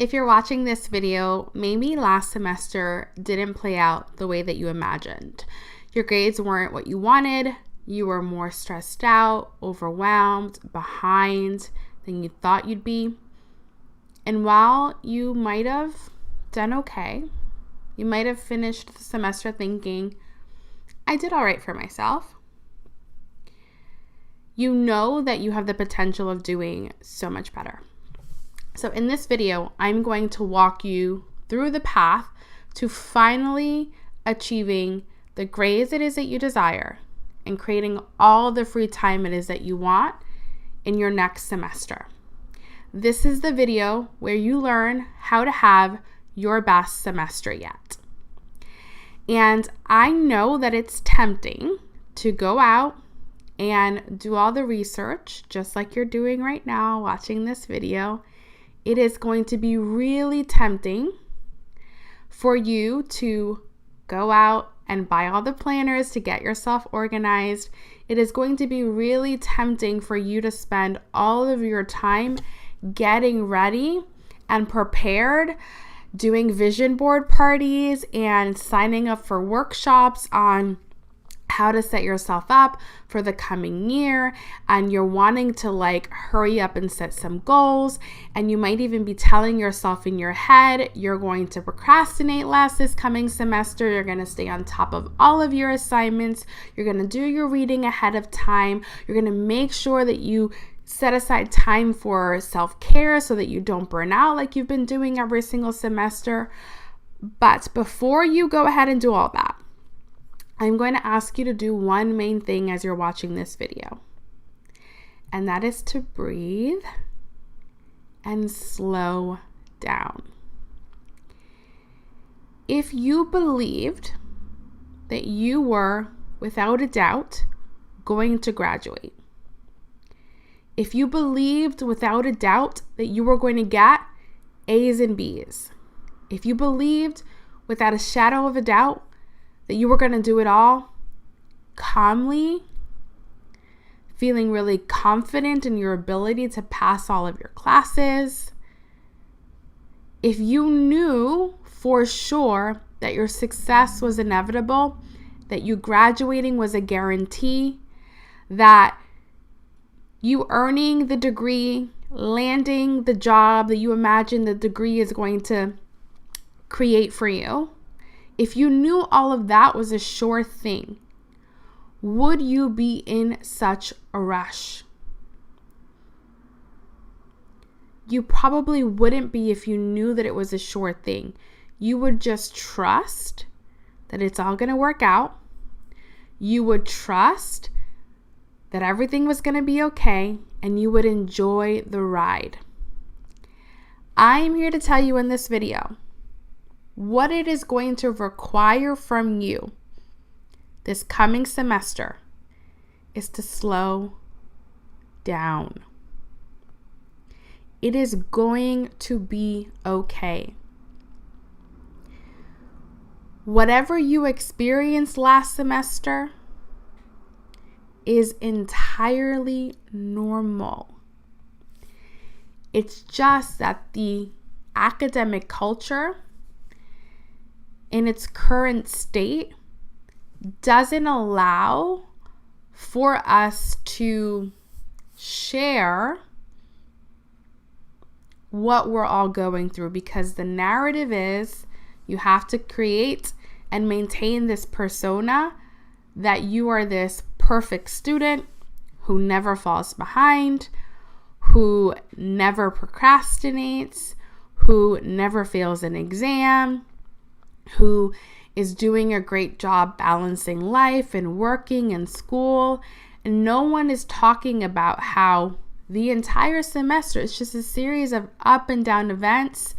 If you're watching this video, maybe last semester didn't play out the way that you imagined. Your grades weren't what you wanted. You were more stressed out, overwhelmed, behind than you thought you'd be. And while you might have done okay, you might have finished the semester thinking, I did all right for myself. You know that you have the potential of doing so much better. So in this video, I'm going to walk you through the path to finally achieving the grades it is that you desire and creating all the free time it is that you want in your next semester. This is the video where you learn how to have your best semester yet. And I know that it's tempting to go out and do all the research, just like you're doing right now, watching this video. It is going to be really tempting for you to go out and buy all the planners to get yourself organized. It is going to be really tempting for you to spend all of your time getting ready and prepared, doing vision board parties and signing up for workshops on how to set yourself up for the coming year, and you're wanting to hurry up and set some goals, and you might even be telling yourself in your head you're going to procrastinate less this coming semester. You're going to stay on top of all of your assignments. You're going to do your reading ahead of time. You're going to make sure that you set aside time for self-care so that you don't burn out like you've been doing every single semester. But before you go ahead and do all that, I'm going to ask you to do one main thing as you're watching this video, and that is to breathe and slow down. If you believed that you were, without a doubt, going to graduate, if you believed without a doubt that you were going to get A's and B's, if you believed without a shadow of a doubt that you were going to do it all calmly, feeling really confident in your ability to pass all of your classes, if you knew for sure that your success was inevitable, that you graduating was a guarantee, that you earning the degree, landing the job that you imagine the degree is going to create for you, if you knew all of that was a sure thing, would you be in such a rush? You probably wouldn't be if you knew that it was a sure thing. You would just trust that it's all going to work out. You would trust that everything was going to be okay, and you would enjoy the ride. I'm here to tell you in this video what it is going to require from you this coming semester is to slow down. It is going to be okay. Whatever you experienced last semester is entirely normal. It's just that the academic culture in its current state doesn't allow for us to share what we're all going through, because the narrative is you have to create and maintain this persona that you are this perfect student who never falls behind, who never procrastinates, who never fails an exam, who is doing a great job balancing life and working and school. And no one is talking about how the entire semester is just a series of up and down events,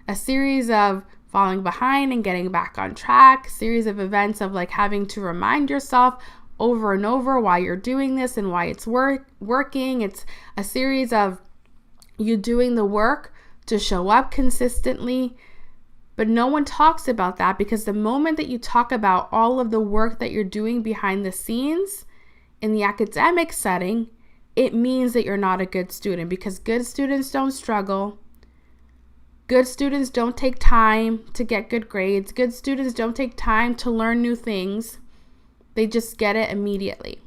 a series of falling behind and getting back on track, a series of events of having to remind yourself over and over why you're doing this and why it's working. It's a series of you doing the work to show up consistently. But no one talks about that, because the moment that you talk about all of the work that you're doing behind the scenes in the academic setting, it means that you're not a good student, because good students don't struggle. Good students don't take time to get good grades. Good students don't take time to learn new things. They just get it immediately.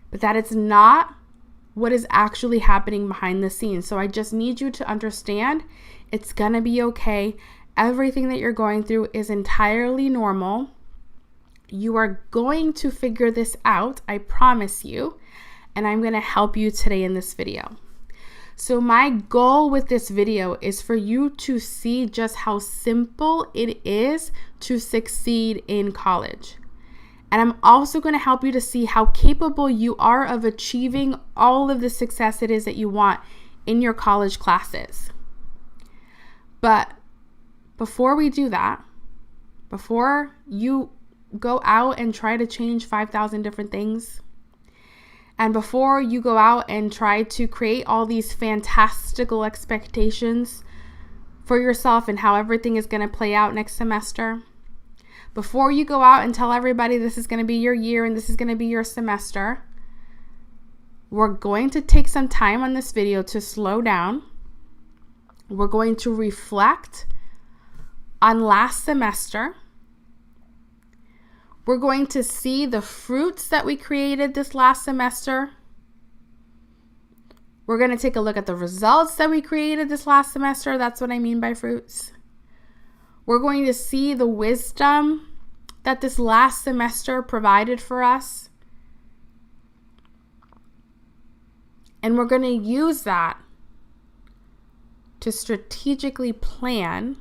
But that is not what is actually happening behind the scenes. So I just need you to understand it's going to be okay. Everything that you're going through is entirely normal. You are going to figure this out, I promise you, and I'm going to help you today in this video. So my goal with this video is for you to see just how simple it is to succeed in college. And I'm also going to help you to see how capable you are of achieving all of the success it is that you want in your college classes. But before we do that, before you go out and try to change 5,000 different things, and before you go out and try to create all these fantastical expectations for yourself and how everything is going to play out next semester, before you go out and tell everybody this is going to be your year and this is going to be your semester, we're going to take some time on this video to slow down. We're going to reflect on last semester. We're going to see the fruits that we created this last semester. We're going to take a look at the results that we created this last semester. That's what I mean by fruits. We're going to see the wisdom that this last semester provided for us. And we're going to use that to strategically plan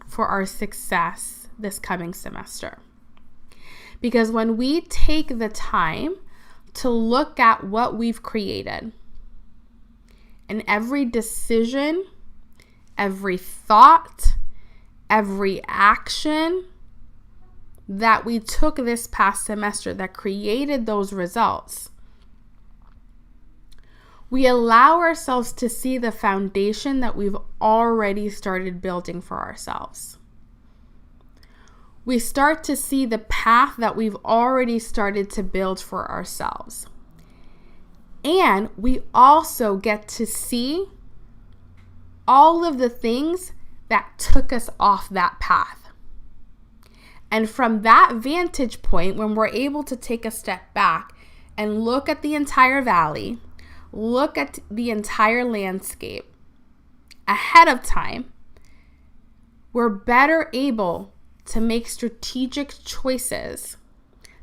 for our success this coming semester. Because when we take the time to look at what we've created, and every decision, every thought, every action that we took this past semester that created those results, we allow ourselves to see the foundation that we've already started building for ourselves. We start to see the path that we've already started to build for ourselves. And we also get to see all of the things that took us off that path. And from that vantage point, when we're able to take a step back and look at the entire valley, look at the entire landscape ahead of time, we're better able to make strategic choices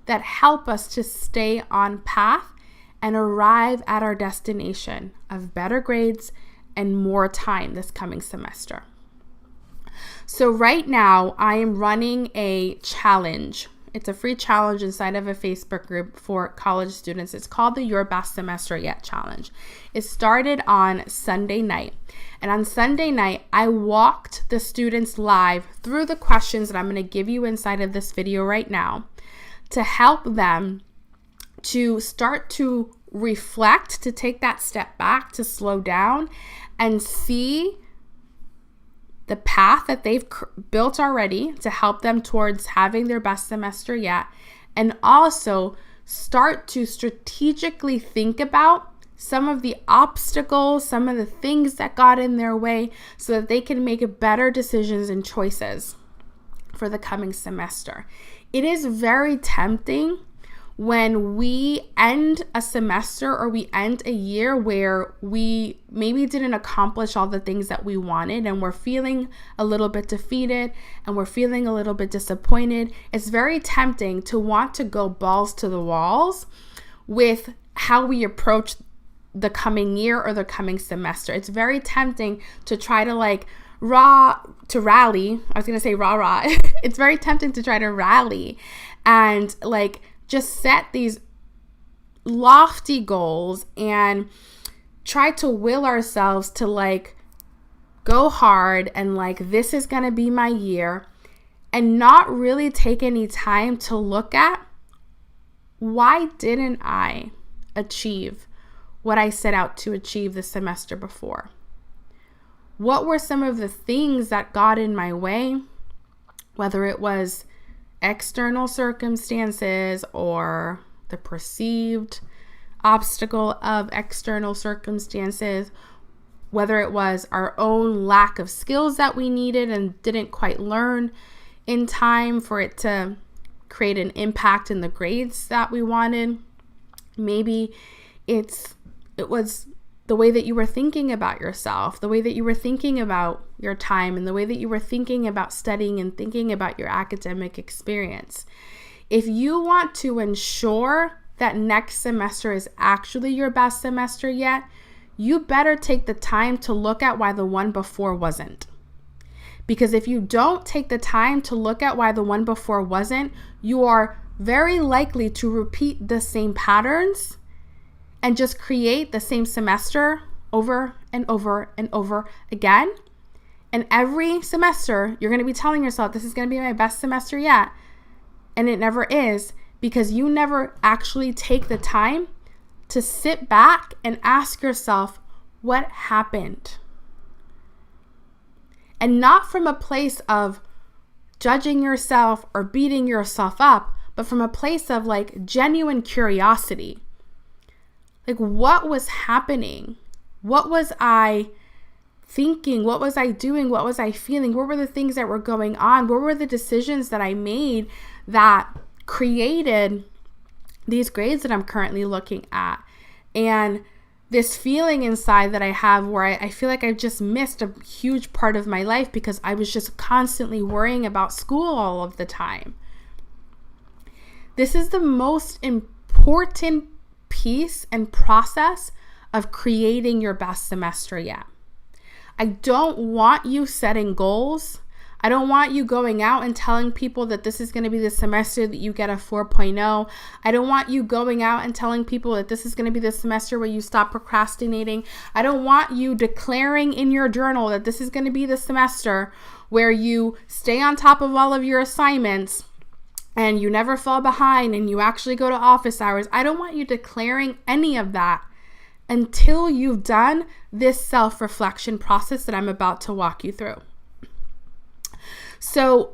that help us to stay on path and arrive at our destination of better grades and more time this coming semester. So right now I am running a challenge. It's a free challenge inside of a Facebook group for college students. It's called the Your Best Semester Yet Challenge. It started on Sunday night. And on Sunday night, I walked the students live through the questions that I'm going to give you inside of this video right now to help them to start to reflect, to take that step back, to slow down and see the path that they've built already to help them towards having their best semester yet, and also start to strategically think about some of the obstacles, some of the things that got in their way so that they can make better decisions and choices for the coming semester. It is very tempting when we end a semester or we end a year where we maybe didn't accomplish all the things that we wanted and we're feeling a little bit defeated and we're feeling a little bit disappointed. It's very tempting to want to go balls to the walls with how we approach the coming year or the coming semester. It's very tempting to try to rally. I was going to say rah. It's very tempting to try to rally and just set these lofty goals and try to will ourselves to go hard and this is going to be my year, and not really take any time to look at why didn't I achieve what I set out to achieve the semester before? What were some of the things that got in my way, whether it was external circumstances or the perceived obstacle of external circumstances? whether it was our own lack of skills that we needed and didn't quite learn in time for it to create an impact in the grades that we wanted. Maybe it was the way that you were thinking about yourself, the way that you were thinking about your time, and the way that you were thinking about studying and thinking about your academic experience. If you want to ensure that next semester is actually your best semester yet, you better take the time to look at why the one before wasn't. Because if you don't take the time to look at why the one before wasn't, you are very likely to repeat the same patterns and just create the same semester over and over and over again. And every semester, you're going to be telling yourself, this is going to be my best semester yet. And it never is, because you never actually take the time to sit back and ask yourself, what happened? And not from a place of judging yourself or beating yourself up, but from a place of like genuine curiosity. Like, what was happening? What was I thinking? What was I doing? What was I feeling? What were the things that were going on? What were the decisions that I made that created these grades that I'm currently looking at? And this feeling inside that I have where I feel like I've just missed a huge part of my life because I was just constantly worrying about school all of the time. This is the most important piece and process of creating your best semester yet. I don't want you setting goals. I don't want you going out and telling people that this is going to be the semester that you get a 4.0. I don't want you going out and telling people that this is going to be the semester where you stop procrastinating. I don't want you declaring in your journal that this is going to be the semester where you stay on top of all of your assignments and you never fall behind and you actually go to office hours. I don't want you declaring any of that until you've done this self-reflection process that I'm about to walk you through. So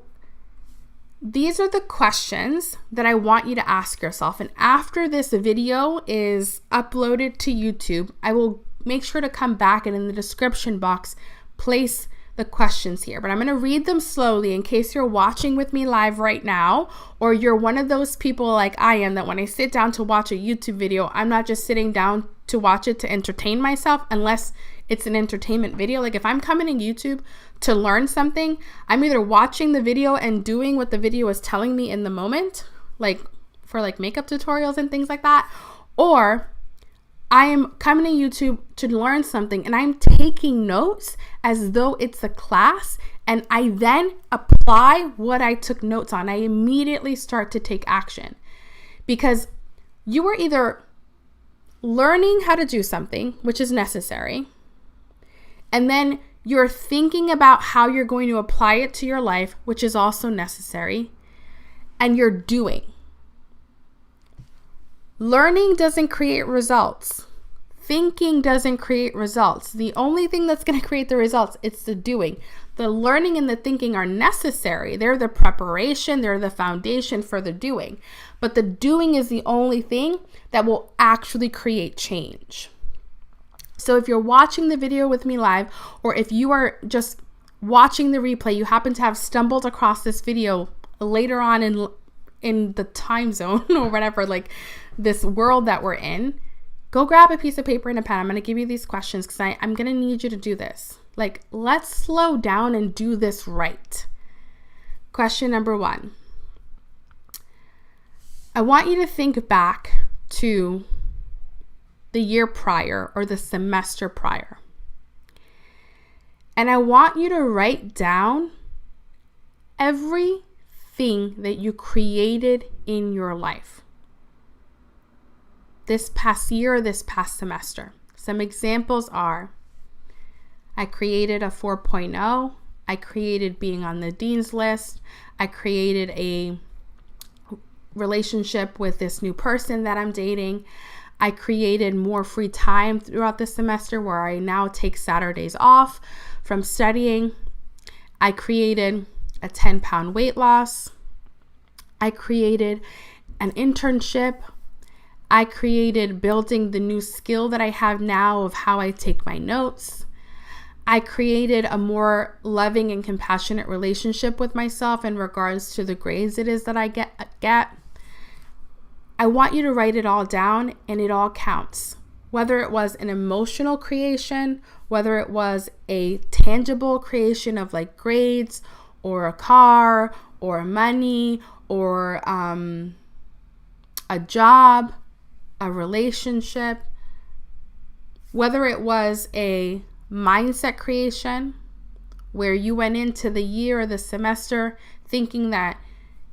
these are the questions that I want you to ask yourself. And after this video is uploaded to YouTube, I will make sure to come back and in the description box, place the questions here. But I'm going to read them slowly in case you're watching with me live right now, or you're one of those people like I am that when I sit down to watch a YouTube video, I'm not just sitting down to watch it to entertain myself unless it's an entertainment video. Like if I'm coming to YouTube to learn something, I'm either watching the video and doing what the video is telling me in the moment, like for like makeup tutorials and things like that, or I am coming to YouTube to learn something and I'm taking notes as though it's a class, and I then apply what I took notes on. I immediately start to take action, because you are either learning how to do something, which is necessary, and then you're thinking about how you're going to apply it to your life, which is also necessary, and you're doing. Learning doesn't create results. Thinking doesn't create results. The only thing that's going to create the results, it's the doing. The learning and the thinking are necessary. They're the preparation, they're the foundation for the doing. But the doing is the only thing that will actually create change. So if you're watching the video with me live, or if you are just watching the replay, you happen to have stumbled across this video later on in the time zone or whatever, like this world that we're in, go grab a piece of paper and a pen. I'm going to give you these questions because I'm going to need you to do this. Like, let's slow down and do this right. Question number 1. I want you to think back to the year prior or the semester prior. And I want you to write down everything that you created in your life this past year or this past semester. Some examples are, I created a 4.0. I created being on the dean's list. I created a relationship with this new person that I'm dating. I created more free time throughout the semester where I now take Saturdays off from studying. I created a 10-pound weight loss. I created an internship. I created building the new skill that I have now of how I take my notes. I created a more loving and compassionate relationship with myself in regards to the grades it is that I get. I want you to write it all down, and it all counts. Whether it was an emotional creation, whether it was a tangible creation of like grades or a car or money or a job, a relationship, whether it was a mindset creation where you went into the year or the semester thinking that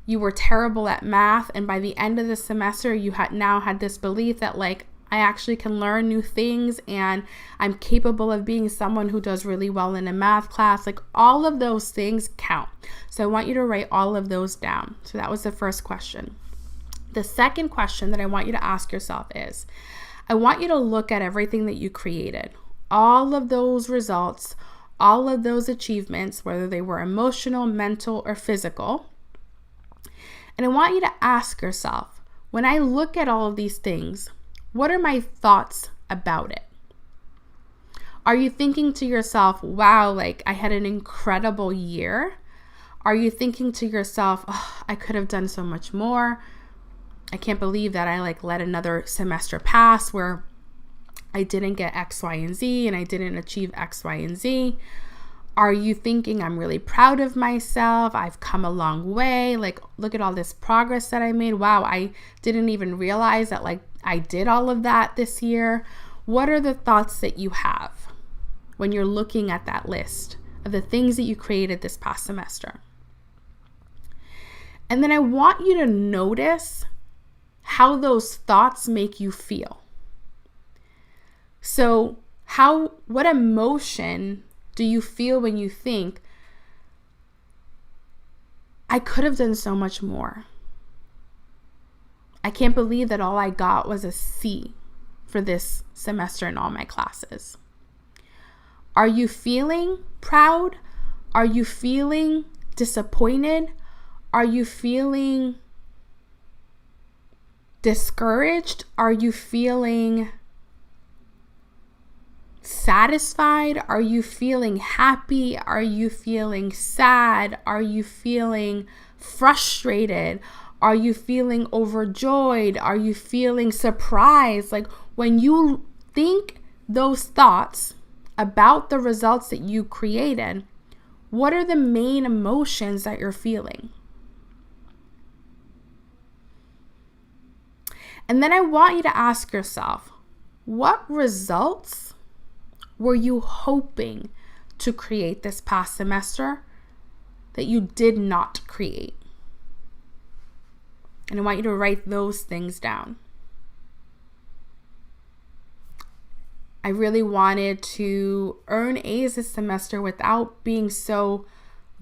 you were terrible at math, and by the end of the semester you now had this belief that like, I actually can learn new things and I'm capable of being someone who does really well in a math class. Like, all of those things count. So I want you to write all of those down. So that was the first question. The second question that I want you to ask yourself is, I want you to look at everything that you created, all of those results, all of those achievements, whether they were emotional, mental, or physical. And I want you to ask yourself, when I look at all of these things, what are my thoughts about it? Are you thinking to yourself, wow, like I had an incredible year? Are you thinking to yourself, oh, I could have done so much more? I can't believe that I like let another semester pass where I didn't get X, Y, and Z and I didn't achieve X, Y, and Z. Are you thinking I'm really proud of myself? I've come a long way. Like, look at all this progress that I made. Wow, I didn't even realize that like I did all of that this year. What are the thoughts that you have when you're looking at that list of the things that you created this past semester? And then I want you to notice how those thoughts make you feel. So what emotion do you feel when you think, I could have done so much more? I can't believe that all I got was a C for this semester in all my classes. Are you feeling proud? Are you feeling disappointed? Are you feeling discouraged? Are you feeling satisfied? Are you feeling happy? Are you feeling sad? Are you feeling frustrated? Are you feeling overjoyed? Are you feeling surprised? Like, when you think those thoughts about the results that you created, what are the main emotions that you're feeling? And then I want you to ask yourself, what results were you hoping to create this past semester that you did not create? And I want you to write those things down. I really wanted to earn A's this semester without being so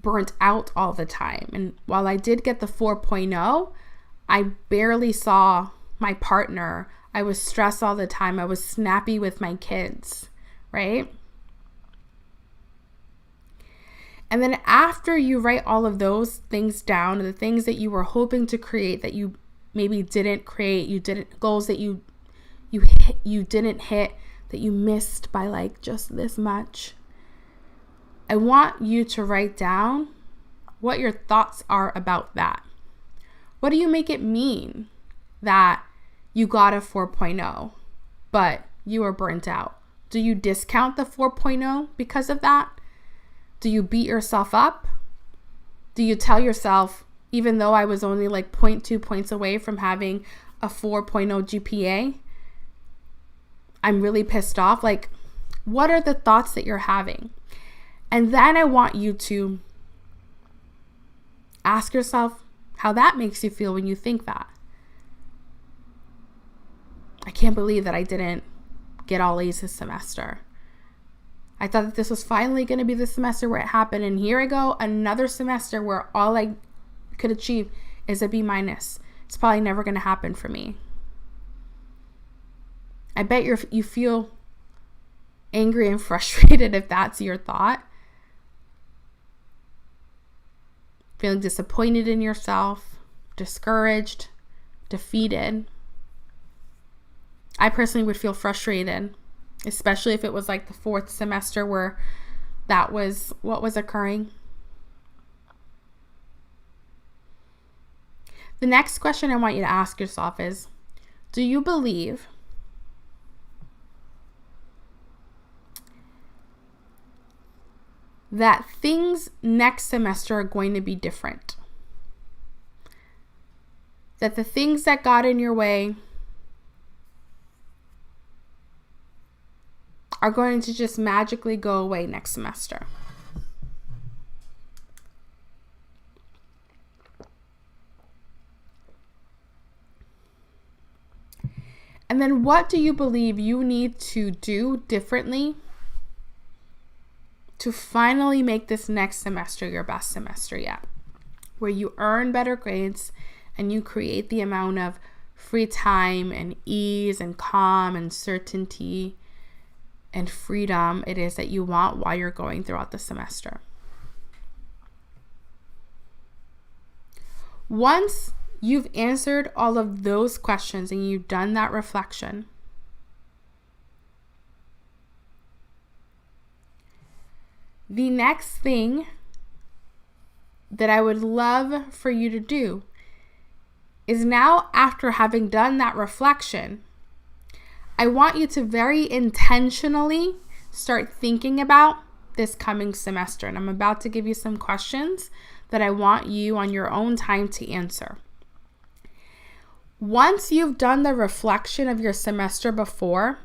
burnt out all the time. And while I did get the 4.0, I barely saw my partner. I was stressed all the time. I was snappy with my kids, right? And then after you write all of those things down, the things that you were hoping to create that you maybe didn't create, goals that you didn't hit, that you missed by like just this much, I want you to write down what your thoughts are about that. What do you make it mean that you got a 4.0, but you were burnt out? Do you discount the 4.0 because of that? Do you beat yourself up? Do you tell yourself, even though I was only like 0.2 points away from having a 4.0 GPA, I'm really pissed off? Like, what are the thoughts that you're having? And then I want you to ask yourself how that makes you feel when you think that. I can't believe that I didn't get all A's this semester. I thought that this was finally going to be the semester where it happened, and here I go, another semester where all I could achieve is a B-. It's probably never going to happen for me. I bet you feel angry and frustrated if that's your thought. Feeling disappointed in yourself, discouraged, defeated. I personally would feel frustrated, especially if it was like the fourth semester where that was what was occurring? The next question I want you to ask yourself is, do you believe that things next semester are going to be different? That the things that got in your way are going to just magically go away next semester? And then what do you believe you need to do differently to finally make this next semester your best semester yet, where you earn better grades and you create the amount of free time and ease and calm and certainty and freedom it is that you want while you're going throughout the semester? Once you've answered all of those questions and you've done that reflection, the next thing that I would love for you to do is, now after having done that reflection, I want you to very intentionally start thinking about this coming semester. And I'm about to give you some questions that I want you on your own time to answer. Once you've done the reflection of your semester before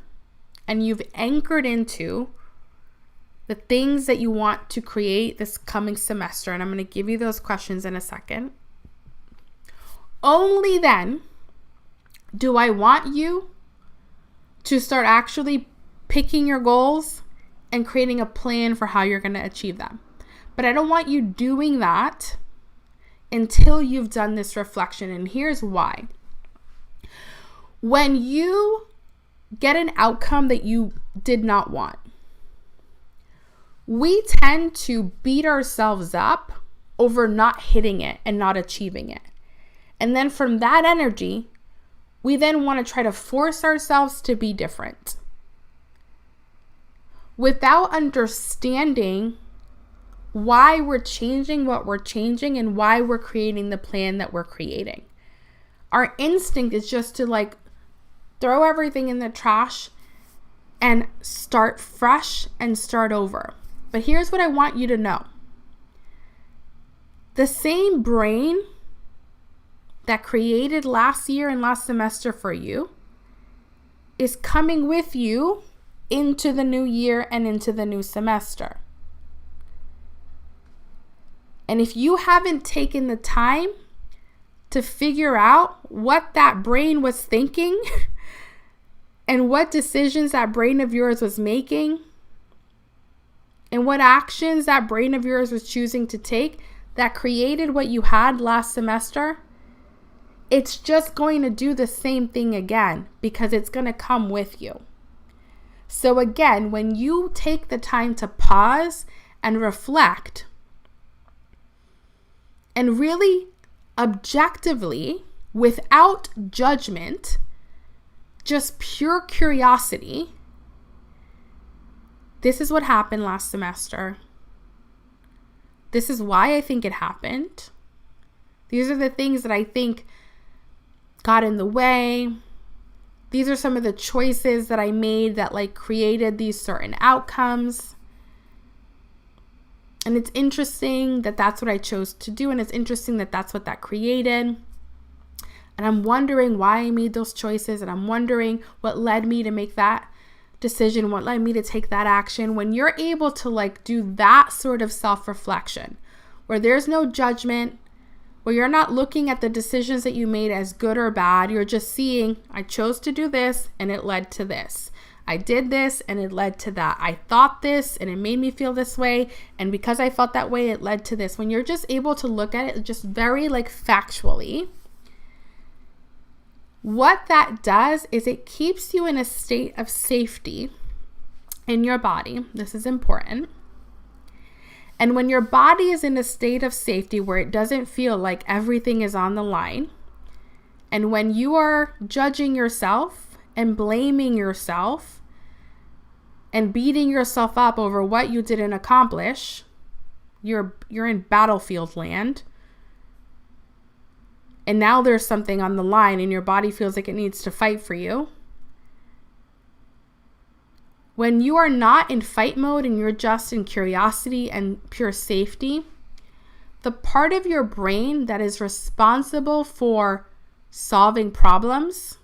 and you've anchored into the things that you want to create this coming semester, and I'm going to give you those questions in a second, only then do I want you to start actually picking your goals and creating a plan for how you're going to achieve them. But I don't want you doing that until you've done this reflection. And here's why. When you get an outcome that you did not want, we tend to beat ourselves up over not hitting it and not achieving it. And then from that energy, we then want to try to force ourselves to be different without understanding why we're changing what we're changing and why we're creating the plan that we're creating. Our instinct is just to throw everything in the trash and start fresh and start over. But here's what I want you to know. The same brain that created last year and last semester for you is coming with you into the new year and into the new semester. And if you haven't taken the time to figure out what that brain was thinking and what decisions that brain of yours was making and what actions that brain of yours was choosing to take that created what you had last semester, it's just going to do the same thing again because it's going to come with you. So again, when you take the time to pause and reflect and really objectively, without judgment, just pure curiosity, this is what happened last semester. This is why I think it happened. These are the things that I think got in the way. These are some of the choices that I made that created these certain outcomes. And it's interesting that that's what I chose to do. And it's interesting that that's what that created. And I'm wondering why I made those choices. And I'm wondering what led me to make that decision, what led me to take that action. When you're able to do that sort of self-reflection, where there's no judgment, where you're not looking at the decisions that you made as good or bad, you're just seeing, I chose to do this and it led to this. I did this and it led to that. I thought this and it made me feel this way. And because I felt that way, it led to this. When you're just able to look at it just very factually, what that does is it keeps you in a state of safety in your body. This is important. And when your body is in a state of safety where it doesn't feel like everything is on the line, and when you are judging yourself and blaming yourself and beating yourself up over what you didn't accomplish, you're in battlefield land. And now there's something on the line and your body feels like it needs to fight for you. When you are not in fight mode and you're just in curiosity and pure safety, the part of your brain that is responsible for solving problems,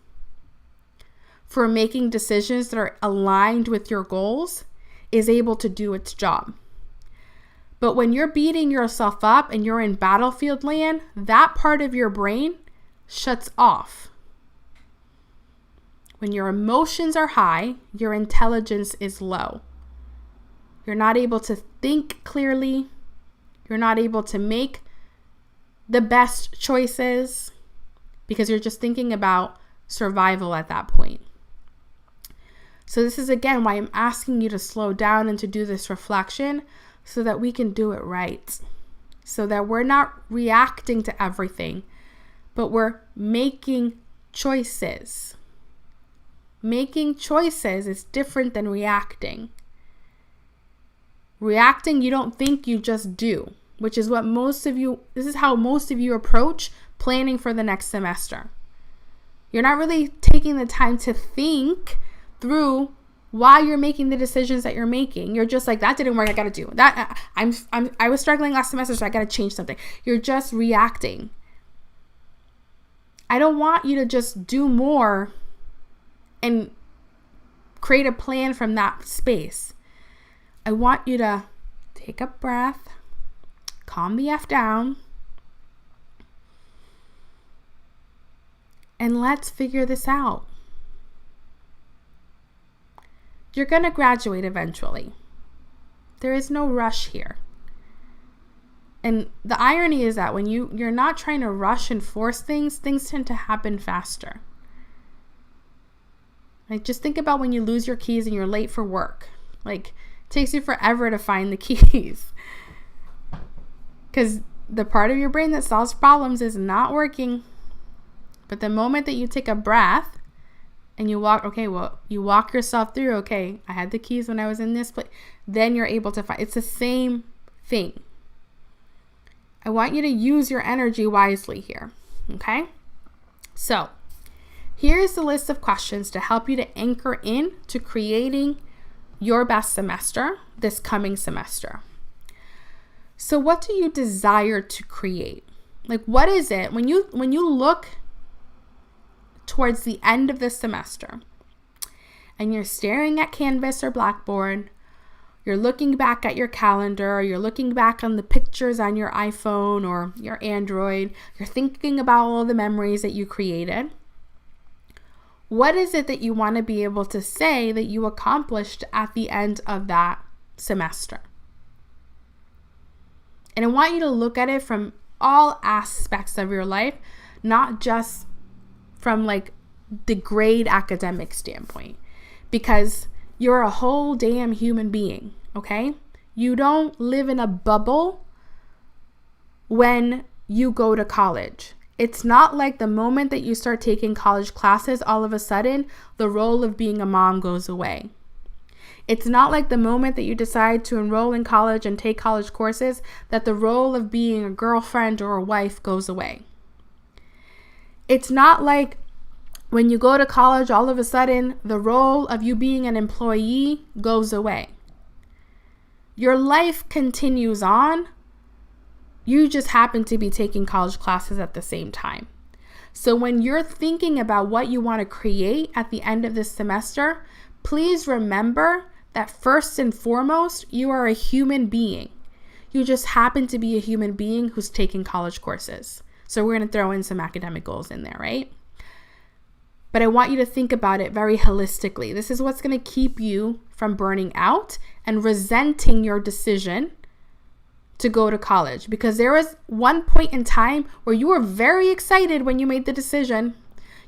for making decisions that are aligned with your goals, is able to do its job. But when you're beating yourself up and you're in battlefield land, that part of your brain shuts off. When your emotions are high, your intelligence is low. You're not able to think clearly. You're not able to make the best choices because you're just thinking about survival at that point. So this is again why I'm asking you to slow down and to do this reflection so that we can do it right. So that we're not reacting to everything, but we're making choices. Making choices is different than reacting. Reacting, you don't think, you just do, which is what this is how most of you approach planning for the next semester. You're not really taking the time to think through why you're making the decisions that you're making. You're just like, that didn't work, I gotta do that. I was struggling last semester, so I gotta change something. You're just reacting. I don't want you to just do more and create a plan from that space. I want you to take a breath, calm the F down, and let's figure this out. You're going to graduate eventually. There is no rush here. And the irony is that when you're not trying to rush and force things tend to happen faster. Like, just think about when you lose your keys and you're late for work. Like, it takes you forever to find the keys. Because the part of your brain that solves problems is not working. But the moment that you take a breath and you walk yourself through, okay, I had the keys when I was in this place, then you're able to find. It's the same thing. I want you to use your energy wisely here, okay? So, here's the list of questions to help you to anchor in to creating your best semester this coming semester. So what do you desire to create? Like, what is it when you look towards the end of this semester and you're staring at Canvas or Blackboard, you're looking back at your calendar, or you're looking back on the pictures on your iPhone or your Android, you're thinking about all the memories that you created. What is it that you want to be able to say that you accomplished at the end of that semester? And I want you to look at it from all aspects of your life, not just from like the grade academic standpoint, because you're a whole damn human being, okay? You don't live in a bubble when you go to college. It's not like the moment that you start taking college classes, all of a sudden, the role of being a mom goes away. It's not like the moment that you decide to enroll in college and take college courses, that the role of being a girlfriend or a wife goes away. It's not like when you go to college, all of a sudden, the role of you being an employee goes away. Your life continues on. You just happen to be taking college classes at the same time. So when you're thinking about what you want to create at the end of this semester, please remember that first and foremost, you are a human being. You just happen to be a human being who's taking college courses. So we're going to throw in some academic goals in there, right? But I want you to think about it very holistically. This is what's going to keep you from burning out and resenting your decision to go to college, because there was one point in time where you were very excited when you made the decision.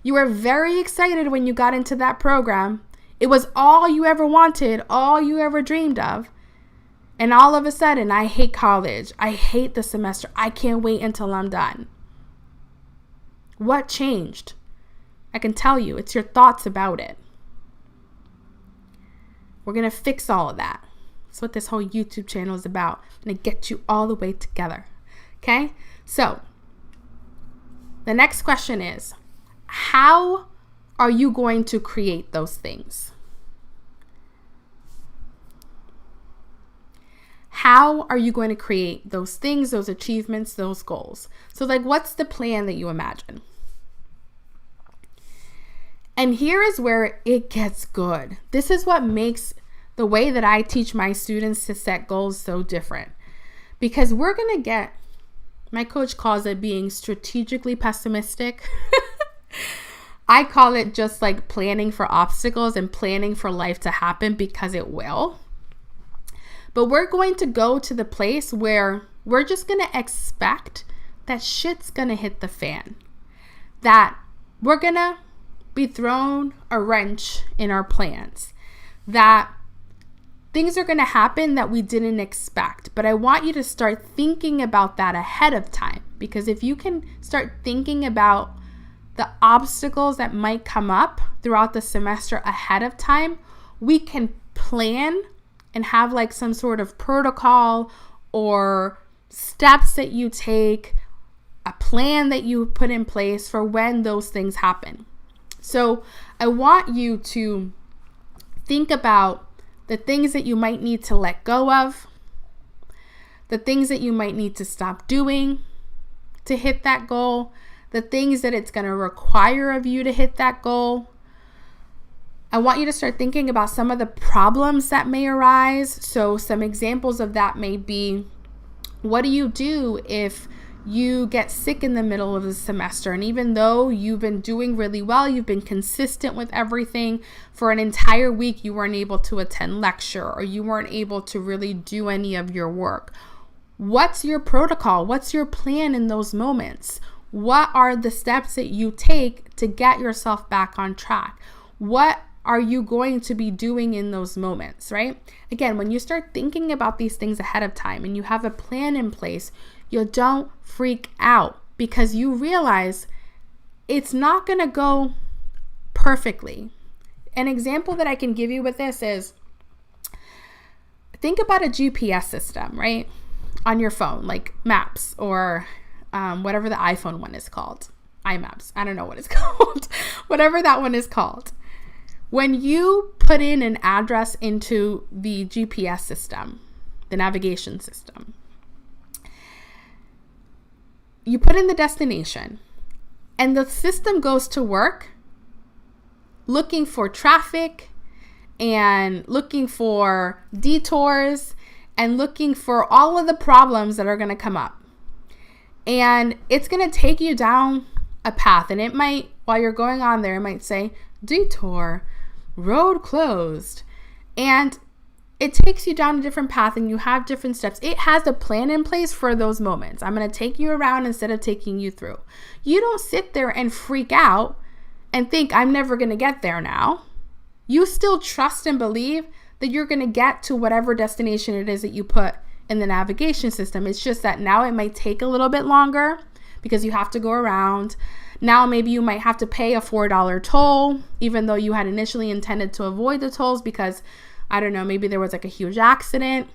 You were very excited when you got into that program. It was all you ever wanted, all you ever dreamed of. And all of a sudden, I hate college. I hate the semester. I can't wait until I'm done. What changed? I can tell you, it's your thoughts about it. We're going to fix all of that. That's what this whole YouTube channel is about. I'm going to get you all the way together. Okay? So, the next question is, how are you going to create those things? How are you going to create those things, those achievements, those goals? So like, what's the plan that you imagine? And here is where it gets good. This is what makes the way that I teach my students to set goals so different. Because we're going to get, my coach calls it being strategically pessimistic. I call it just like planning for obstacles and planning for life to happen, because it will. But we're going to go to the place where we're just going to expect that shit's going to hit the fan. That we're going to be thrown a wrench in our plans. That things are going to happen that we didn't expect. But I want you to start thinking about that ahead of time. Because if you can start thinking about the obstacles that might come up throughout the semester ahead of time, we can plan and have like some sort of protocol or steps that you take, a plan that you put in place for when those things happen. So I want you to think about the things that you might need to let go of, the things that you might need to stop doing to hit that goal, the things that it's going to require of you to hit that goal. I want you to start thinking about some of the problems that may arise. So some examples of that may be, what do you do if you get sick in the middle of the semester? And even though you've been doing really well, you've been consistent with everything, for an entire week you weren't able to attend lecture, or you weren't able to really do any of your work. What's your protocol? What's your plan in those moments? What are the steps that you take to get yourself back on track? What are you going to be doing in those moments, right? Again, when you start thinking about these things ahead of time and you have a plan in place, you don't freak out, because you realize it's not going to go perfectly. An example that I can give you with this is, think about a GPS system, right? On your phone, like Maps, or whatever the iPhone one is called. iMaps. I don't know what it's called. Whatever that one is called. When you put in an address into the GPS system, the navigation system, you put in the destination, and the system goes to work looking for traffic and looking for detours and looking for all of the problems that are going to come up. And it's going to take you down a path. And it might, while you're going on there, it might say detour, road closed. And it takes you down a different path, and you have different steps. It has a plan in place for those moments. I'm going to take you around instead of taking you through. You don't sit there and freak out and think, I'm never going to get there now. You still trust and believe that you're going to get to whatever destination it is that you put in the navigation system. It's just that now it might take a little bit longer because you have to go around. Now maybe you might have to pay a $4 toll, even though you had initially intended to avoid the tolls because, I don't know, maybe there was like a huge accident.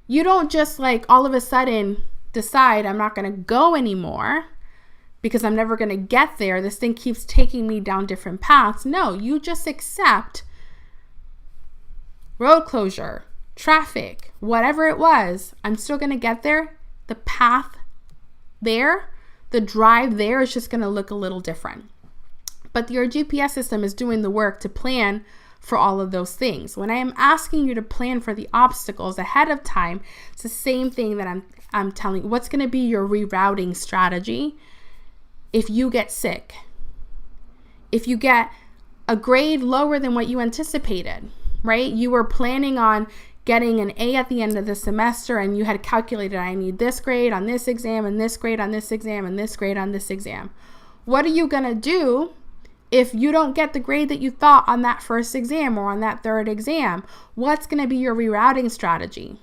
You don't just like all of a sudden decide, I'm not going to go anymore because I'm never going to get there. This thing keeps taking me down different paths. No, you just accept road closure, traffic, whatever it was. I'm still going to get there. The path there, the drive there is just going to look a little different. But your GPS system is doing the work to plan for all of those things. When I am asking you to plan for the obstacles ahead of time, it's the same thing that I'm telling you. What's going to be your rerouting strategy if you get sick? If you get a grade lower than what you anticipated, right? You were planning on getting an A at the end of the semester, and you had calculated, I need this grade on this exam, and this grade on this exam, and this grade on this exam. What are you going to do if you don't get the grade that you thought on that first exam or on that third exam? What's going to be your rerouting strategy?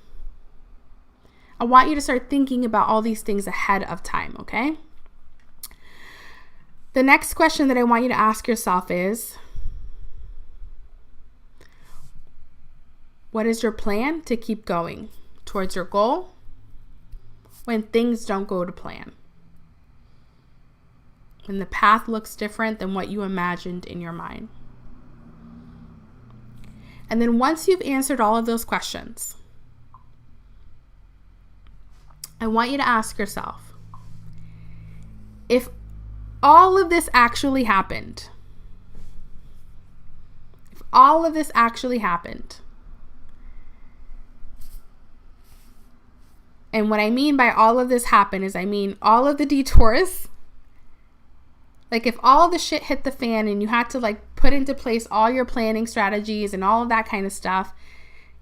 I want you to start thinking about all these things ahead of time, okay? The next question that I want you to ask yourself is, What is your plan to keep going towards your goal when things don't go to plan? When the path looks different than what you imagined in your mind. And then once you've answered all of those questions, I want you to ask yourself, if all of this actually happened, and what I mean by all of this happened is I mean all of the detours. Like if all the shit hit the fan and you had to like put into place all your planning strategies and all of that kind of stuff,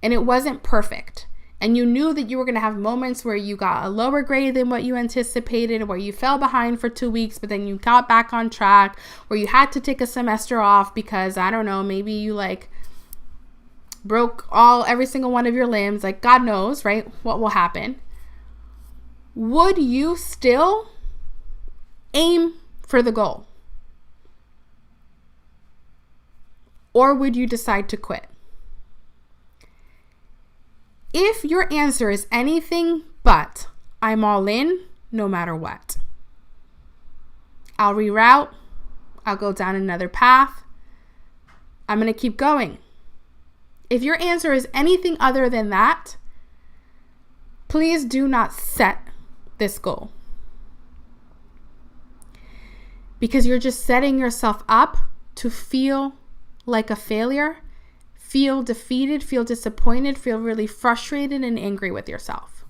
and it wasn't perfect, and you knew that you were going to have moments where you got a lower grade than what you anticipated, where you fell behind for 2 weeks, but then you got back on track, where you had to take a semester off because, I don't know, maybe you like broke every single one of your limbs, like God knows, right, what will happen. Would you still aim for the goal? Or would you decide to quit? If your answer is anything but, I'm all in no matter what, I'll reroute, I'll go down another path, I'm going to keep going. If your answer is anything other than that, please do not set this goal. Because you're just setting yourself up to feel like a failure, feel defeated, feel disappointed, feel really frustrated and angry with yourself.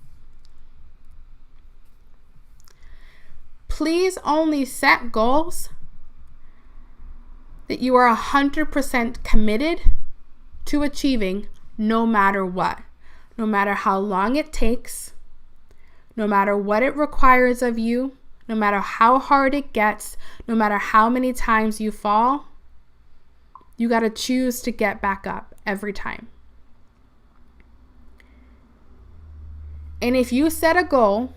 Please only set goals that you are 100% committed to achieving no matter what, no matter how long it takes, no matter what it requires of you, no matter how hard it gets, no matter how many times you fall, you got to choose to get back up every time. And if you set a goal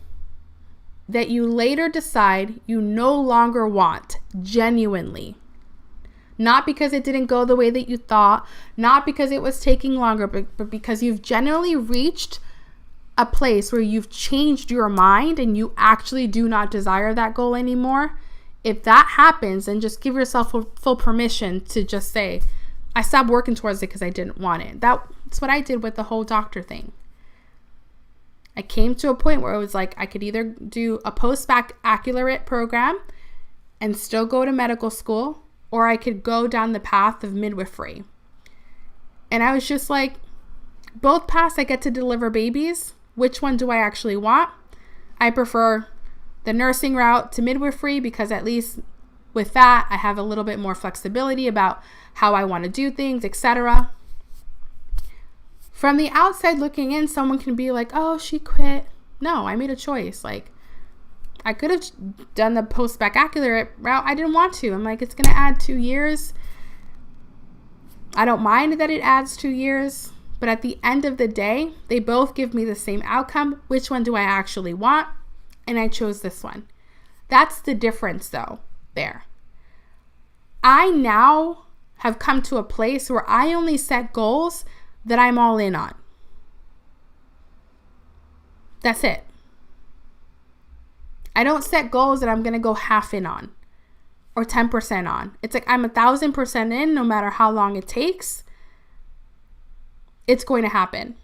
that you later decide you no longer want, genuinely, not because it didn't go the way that you thought, not because it was taking longer, but because you've genuinely reached a place where you've changed your mind and you actually do not desire that goal anymore, if that happens, then just give yourself full permission to just say, I stopped working towards it because I didn't want it. That's what I did with the whole doctor thing. I came to a point where it was like I could either do a post-baccalaureate program and still go to medical school, or I could go down the path of midwifery. And I was just like, both paths I get to deliver babies. Which one do I actually want? I prefer the nursing route to midwifery because at least with that, I have a little bit more flexibility about how I want to do things, etc. From the outside looking in, someone can be like, oh, she quit. No, I made a choice. Like, I could have done the post-baccalaureate route. I didn't want to. I'm like, it's going to add 2 years. I don't mind that it adds 2 years. But at the end of the day, they both give me the same outcome. Which one do I actually want? And I chose this one. That's the difference, though, there. I now have come to a place where I only set goals that I'm all in on. That's it. I don't set goals that I'm going to go half in on or 10% on. It's like I'm 1,000% in no matter how long it takes. It's going to happen.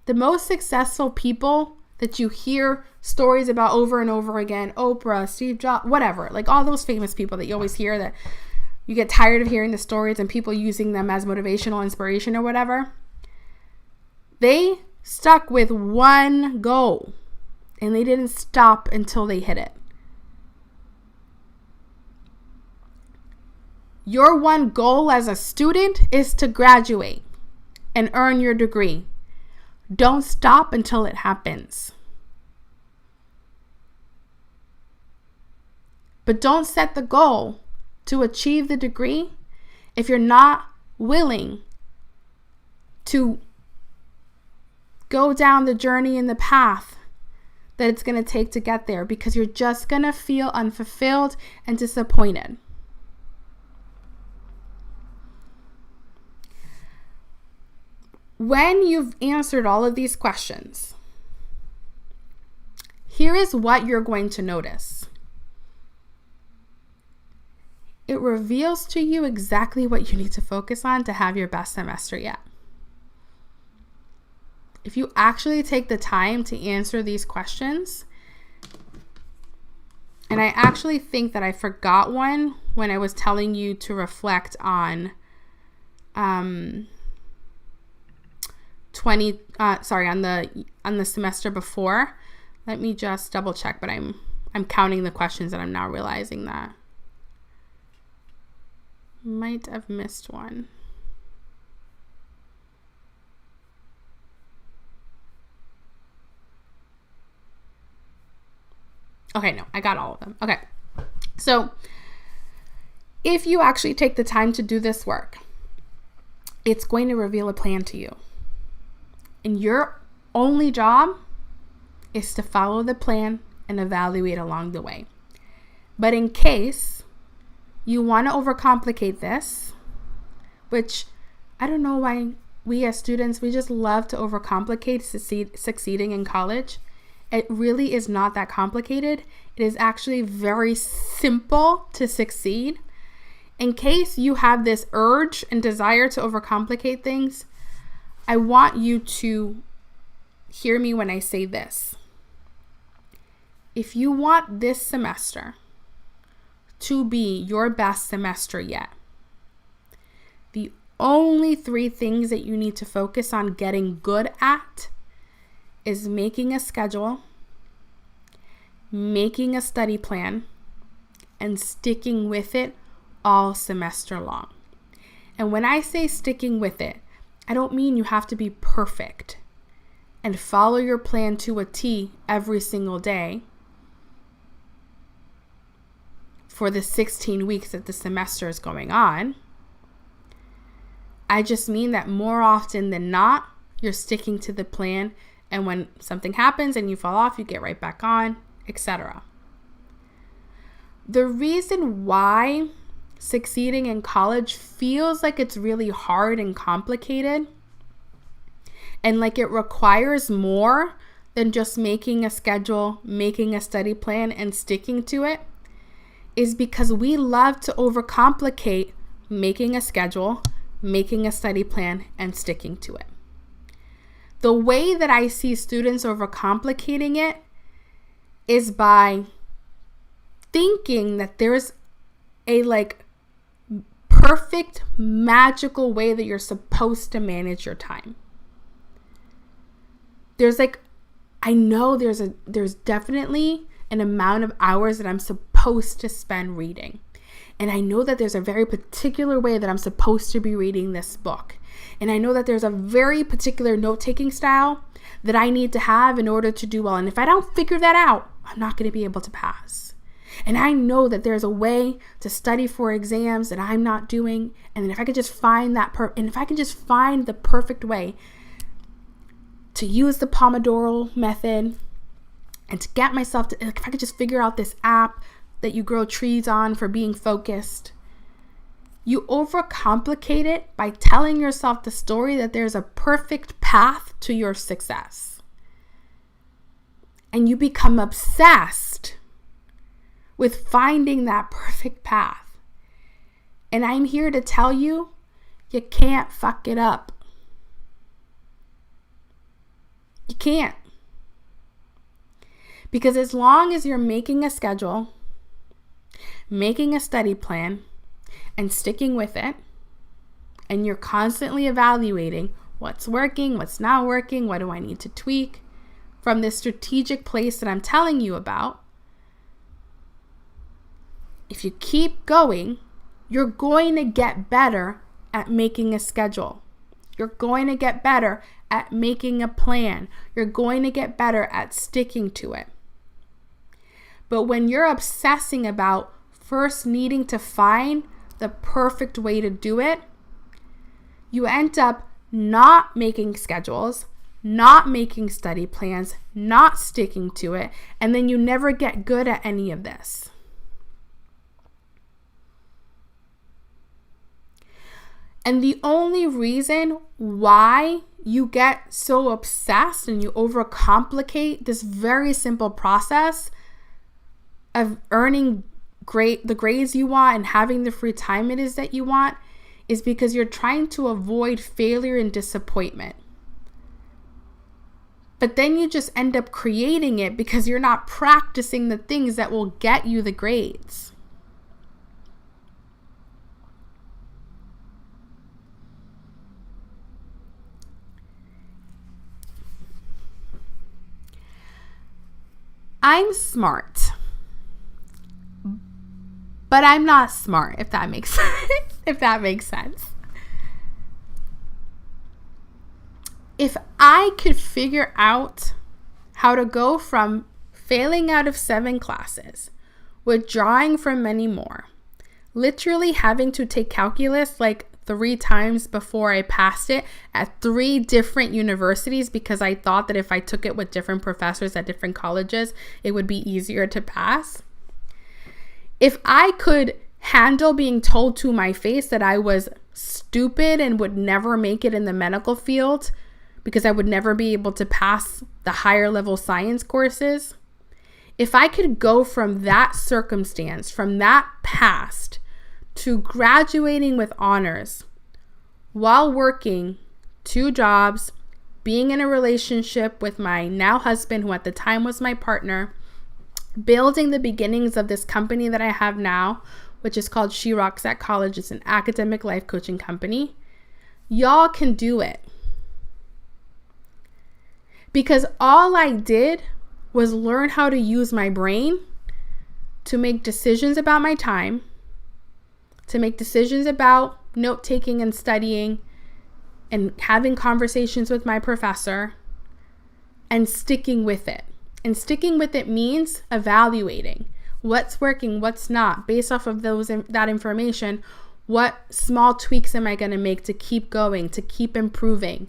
The most successful people that you hear stories about over and over again, Oprah, Steve Jobs, whatever, like all those famous people that you always hear that you get tired of hearing the stories and people using them as motivational inspiration or whatever. They stuck with one goal and they didn't stop until they hit it. Your one goal as a student is to graduate and earn your degree. Don't stop until it happens. But don't set the goal to achieve the degree if you're not willing to go down the journey and the path that it's going to take to get there, because you're just going to feel unfulfilled and disappointed. When you've answered all of these questions, here is what you're going to notice. It reveals to you exactly what you need to focus on to have your best semester yet. If you actually take the time to answer these questions, and I actually think that I forgot one when I was telling you to reflect on on the semester before. Let me just double check, but I'm counting the questions and I'm now realizing that might have missed one. Okay, no, I got all of them. Okay. So if you actually take the time to do this work, it's going to reveal a plan to you. And your only job is to follow the plan and evaluate along the way. But in case you want to overcomplicate this, which I don't know why we as students, we just love to overcomplicate succeeding in college. It really is not that complicated. It is actually very simple to succeed. In case you have this urge and desire to overcomplicate things, I want you to hear me when I say this. If you want this semester to be your best semester yet, the only 3 things that you need to focus on getting good at is making a schedule, making a study plan, and sticking with it all semester long. And when I say sticking with it, I don't mean you have to be perfect and follow your plan to a T every single day for the 16 weeks that the semester is going on. I just mean that more often than not, you're sticking to the plan, and when something happens and you fall off, you get right back on, etc. The reason why succeeding in college feels like it's really hard and complicated and like it requires more than just making a schedule, making a study plan, and sticking to it is because we love to overcomplicate making a schedule, making a study plan, and sticking to it. The way that I see students overcomplicating it is by thinking that there's a perfect magical way that you're supposed to manage your time. I know there's definitely an amount of hours that I'm supposed to spend reading. And I know that there's a very particular way that I'm supposed to be reading this book. And I know that there's a very particular note-taking style that I need to have in order to do well. And if I don't figure that out, I'm not going to be able to pass. And I know that there's a way to study for exams that I'm not doing. And if I could just find the perfect way to use the Pomodoro method and to get myself to, if I could just figure out this app that you grow trees on for being focused. You overcomplicate it by telling yourself the story that there's a perfect path to your success. And you become obsessed with finding that perfect path. And I'm here to tell you, you can't fuck it up. You can't. Because as long as you're making a schedule, making a study plan, and sticking with it, and you're constantly evaluating what's working, what's not working, what do I need to tweak from this strategic place that I'm telling you about, if you keep going, you're going to get better at making a schedule. You're going to get better at making a plan. You're going to get better at sticking to it. But when you're obsessing about first needing to find the perfect way to do it, you end up not making schedules, not making study plans, not sticking to it, and then you never get good at any of this. And the only reason why you get so obsessed and you overcomplicate this very simple process of earning the grades you want and having the free time it is that you want is because you're trying to avoid failure and disappointment. But then you just end up creating it because you're not practicing the things that will get you the grades. I'm smart, but I'm not smart, if that makes sense. If I could figure out how to go from failing out of 7 classes, withdrawing from many more, literally having to take calculus like 3 times before I passed it at 3 different universities because I thought that if I took it with different professors at different colleges, it would be easier to pass. If I could handle being told to my face that I was stupid and would never make it in the medical field because I would never be able to pass the higher level science courses, if I could go from that circumstance, from that past, to graduating with honors while working 2 jobs, being in a relationship with my now husband, who at the time was my partner, building the beginnings of this company that I have now, which is called She Rocks at College. It's an academic life coaching company. Y'all can do it. Because all I did was learn how to use my brain to make decisions about my time, to make decisions about note-taking and studying and having conversations with my professor and sticking with it. And sticking with it means evaluating what's working, what's not. Based off of that information, what small tweaks am I going to make to keep going, to keep improving,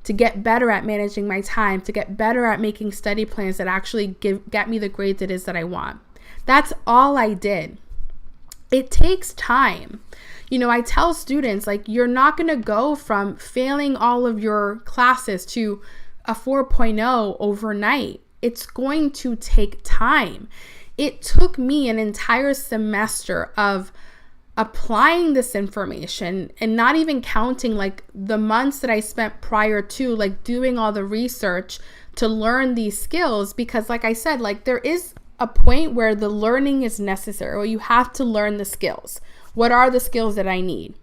to get better at managing my time, to get better at making study plans that actually get me the grades it is that I want. That's all I did. It takes time. I tell students, like, you're not going to go from failing all of your classes to a 4.0 overnight. It's going to take time. It took me an entire semester of applying this information and not even counting like the months that I spent prior to like doing all the research to learn these skills, because like I said, like there is a point where the learning is necessary, or you have to learn the skills. What are the skills that I need?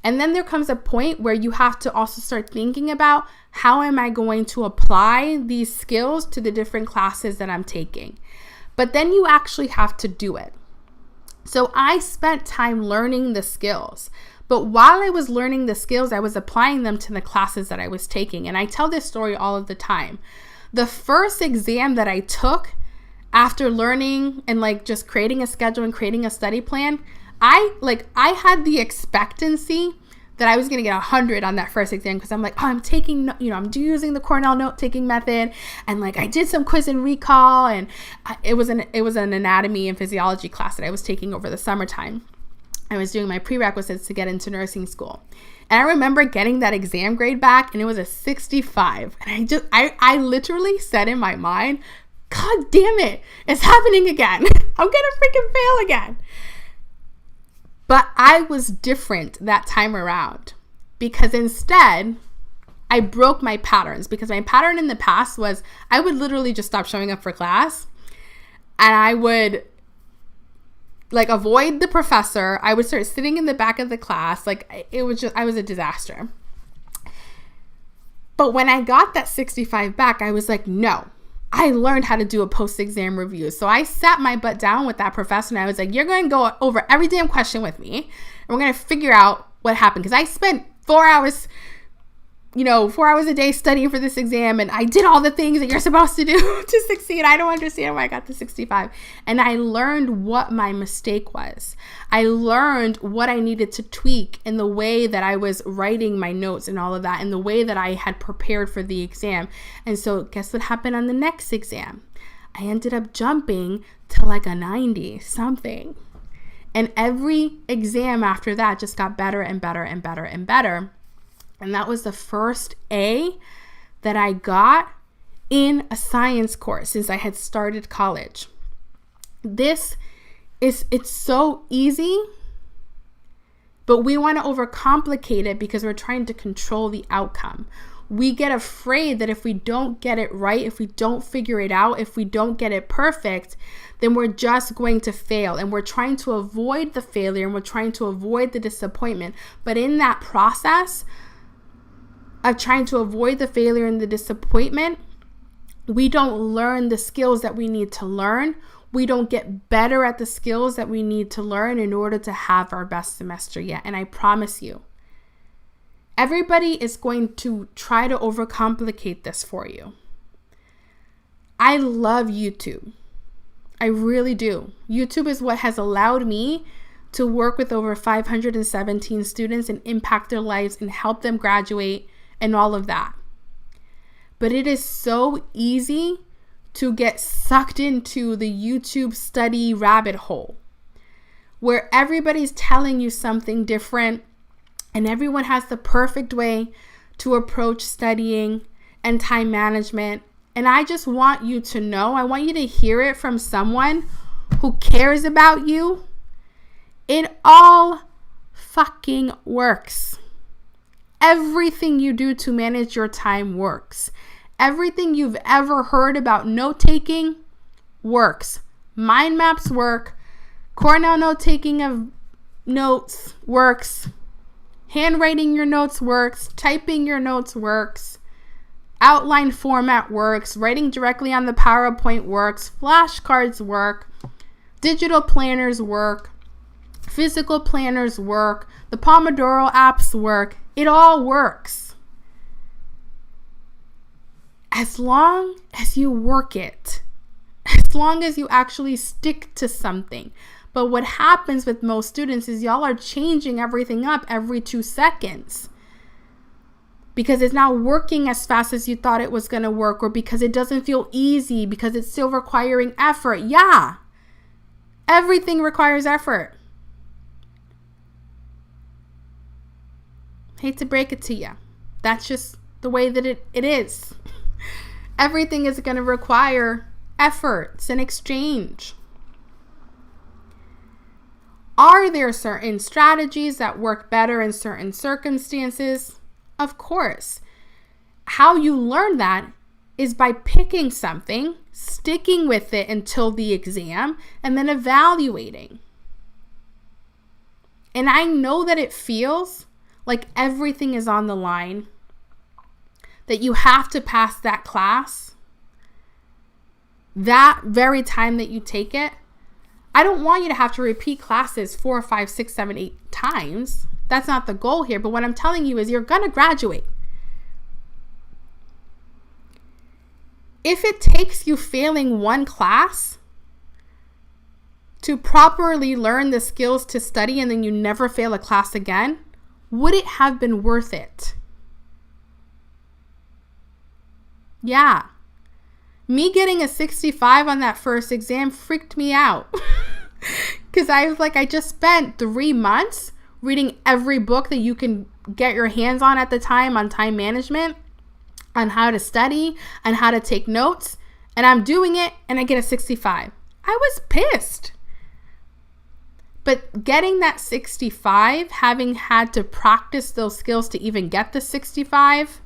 And then there comes a point where you have to also start thinking about how am I going to apply these skills to the different classes that I'm taking. But then you actually have to do it. So I spent time learning the skills. But while I was learning the skills, I was applying them to the classes that I was taking. And I tell this story all of the time. The first exam that I took after learning and like just creating a schedule and creating a study plan, I had the expectancy that I was going to get 100 on that first exam, because I'm like, I'm using the Cornell note-taking method, and like I did some quiz and recall, and it was an anatomy and physiology class that I was taking over the summertime. I was doing my prerequisites to get into nursing school. And I remember getting that exam grade back, and it was a 65. And I literally said in my mind, God damn it, it's happening again. I'm going to freaking fail again. But I was different that time around, because instead I broke my patterns, because my pattern in the past was I would literally just stop showing up for class, and I would like avoid the professor. I would start sitting in the back of the class. Like I was a disaster. But when I got that 65 back, I was like, no, I learned how to do a post-exam review. So I sat my butt down with that professor, and I was like, you're going to go over every damn question with me, and we're going to figure out what happened. Because I spent 4 hours a day studying for this exam, and I did all the things that you're supposed to do to succeed. I don't understand why I got the 65. And I learned what my mistake was. I learned what I needed to tweak in the way that I was writing my notes and all of that, and the way that I had prepared for the exam. And so guess what happened on the next exam? I ended up jumping to like a 90 something. And every exam after that just got better and better and better and better. And that was the first A that I got in a science course since I had started college. It's so easy, but we want to overcomplicate it because we're trying to control the outcome. We get afraid that if we don't get it right, if we don't figure it out, if we don't get it perfect, then we're just going to fail. And we're trying to avoid the failure and we're trying to avoid the disappointment. But in that process of trying to avoid the failure and the disappointment, we don't learn the skills that we need to learn. We don't get better at the skills that we need to learn in order to have our best semester yet. And I promise you, everybody is going to try to overcomplicate this for you. I love YouTube. I really do. YouTube is what has allowed me to work with over 517 students and impact their lives and help them graduate and all of that. But it is so easy to get sucked into the YouTube study rabbit hole where everybody's telling you something different and everyone has the perfect way to approach studying and time management. And I just want you to know, I want you to hear it from someone who cares about you. It all fucking works. Everything you do to manage your time works. Everything you've ever heard about note-taking works. Mind maps work. Cornell note-taking of notes works. Handwriting your notes works. Typing your notes works. Outline format works. Writing directly on the PowerPoint works. Flashcards work. Digital planners work. Physical planners work. The Pomodoro apps work. It all works. As long as you work it. As long as you actually stick to something. But what happens with most students is y'all are changing everything up every 2 seconds. Because it's not working as fast as you thought it was going to work, or because it doesn't feel easy, because it's still requiring effort. Yeah, everything requires effort. Hate to break it to you. That's just the way that it is. Everything is going to require efforts and exchange. Are there certain strategies that work better in certain circumstances? Of course. How you learn that is by picking something, sticking with it until the exam, and then evaluating. And I know that it feels like everything is on the line, that you have to pass that class, that very time that you take it. I don't want you to have to repeat classes 4, 5, 6, 7, 8 times. That's not the goal here. But what I'm telling you is you're going to graduate. If it takes you failing one class to properly learn the skills to study and then you never fail a class again, would it have been worth it? Yeah. Me getting a 65 on that first exam freaked me out. Because I was like, I just spent 3 months reading every book that you can get your hands on at the time on time management, on how to study, on how to take notes. And I'm doing it and I get a 65. I was pissed. But getting that 65, having had to practice those skills to even get the 65,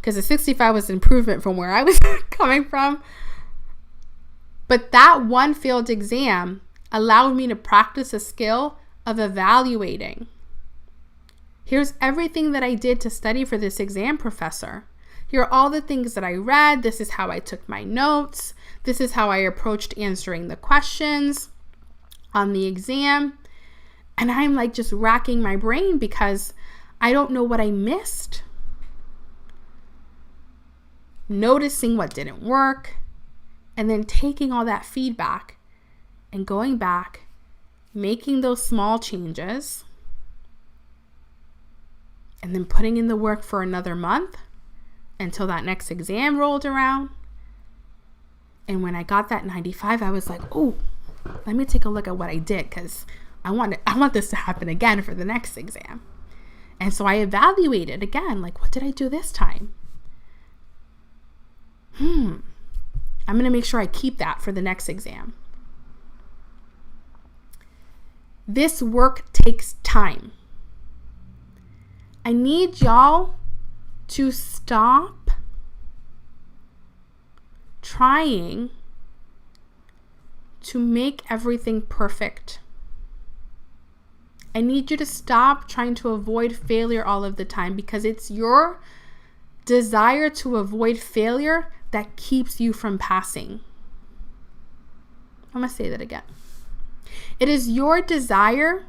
because the 65 was an improvement from where I was coming from. But that one failed exam allowed me to practice a skill of evaluating. Here's everything that I did to study for this exam, professor. Here are all the things that I read. This is how I took my notes. This is how I approached answering the questions on the exam. And I'm like just racking my brain because I don't know what I missed. Noticing what didn't work, and then taking all that feedback and going back, making those small changes, and then putting in the work for another month until that next exam rolled around. And when I got that 95, I was like, oh, let me take a look at what I did, because I want this to happen again for the next exam. And so I evaluated again, like, what did I do this time? I'm going to make sure I keep that for the next exam. This work takes time. I need y'all to stop trying to make everything perfect. I need you to stop trying to avoid failure all of the time, because it's your desire to avoid failure that keeps you from passing. I'm going to say that again. It is your desire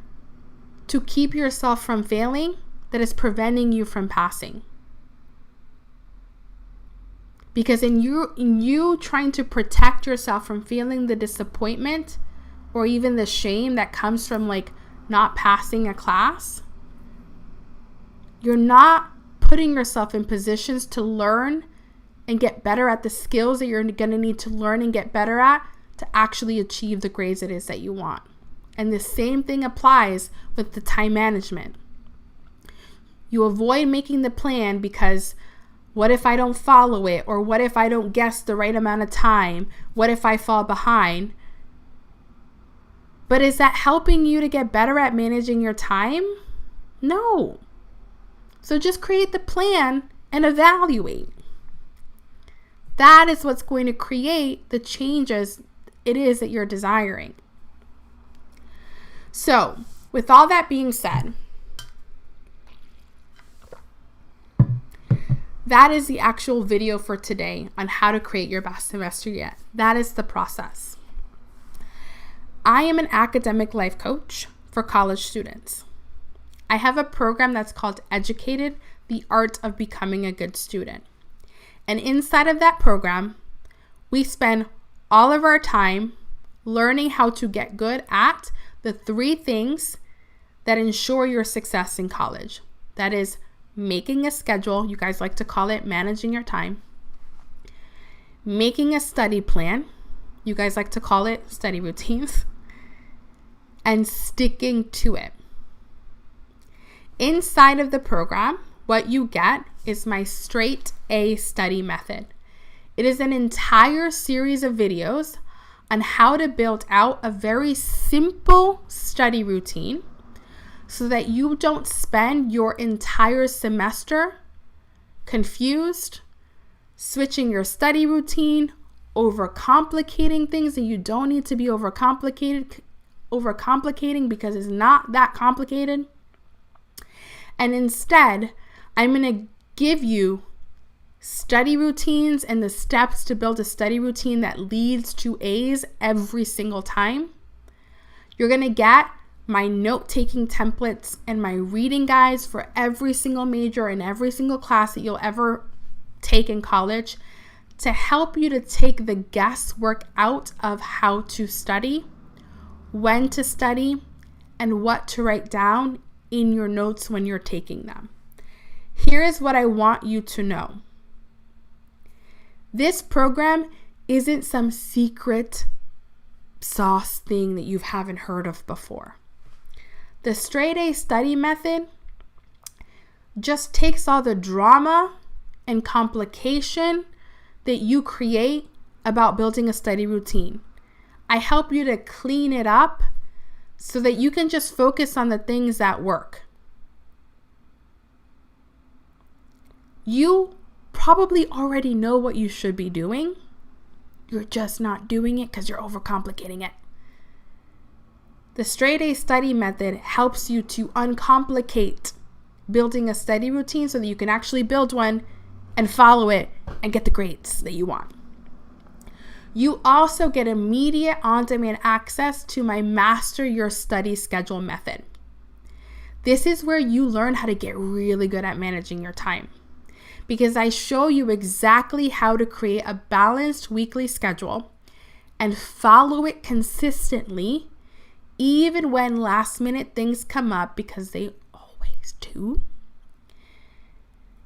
to keep yourself from failing that is preventing you from passing. Because in you trying to protect yourself from feeling the disappointment or even the shame that comes from like not passing a class, you're not putting yourself in positions to learn and get better at the skills that you're going to need to learn and get better at to actually achieve the grades it is that you want. And the same thing applies with the time management. You avoid making the plan because what if I don't follow it? Or what if I don't guess the right amount of time? What if I fall behind? But is that helping you to get better at managing your time? No. So just create the plan and evaluate. That is what's going to create the changes it is that you're desiring. So, with all that being said, that is the actual video for today on how to create your best semester yet. That is the process. I am an academic life coach for college students. I have a program that's called Educated, the Art of Becoming a Good Student. And inside of that program, we spend all of our time learning how to get good at the 3 things that ensure your success in college. That is making a schedule. You guys like to call it managing your time. Making a study plan. You guys like to call it study routines. And sticking to it. Inside of the program, what you get is my straight A study method. It is an entire series of videos on how to build out a very simple study routine so that you don't spend your entire semester confused, switching your study routine, overcomplicating things that you don't need to be overcomplicating because it's not that complicated. And instead, I'm going to give you study routines and the steps to build a study routine that leads to A's every single time. You're going to get my note-taking templates and my reading guides for every single major and every single class that you'll ever take in college to help you to take the guesswork out of how to study, when to study, and what to write down in your notes when you're taking them. Here is what I want you to know. This program isn't some secret sauce thing that you haven't heard of before. The straight A study method just takes all the drama and complication that you create about building a study routine. I help you to clean it up so that you can just focus on the things that work. You probably already know what you should be doing. You're just not doing it because you're overcomplicating it. The straight A study method helps you to uncomplicate building a study routine so that you can actually build one and follow it and get the grades that you want. You also get immediate on-demand access to my Master Your Study Schedule method. This is where you learn how to get really good at managing your time, because I show you exactly how to create a balanced weekly schedule and follow it consistently, even when last-minute things come up, because they always do.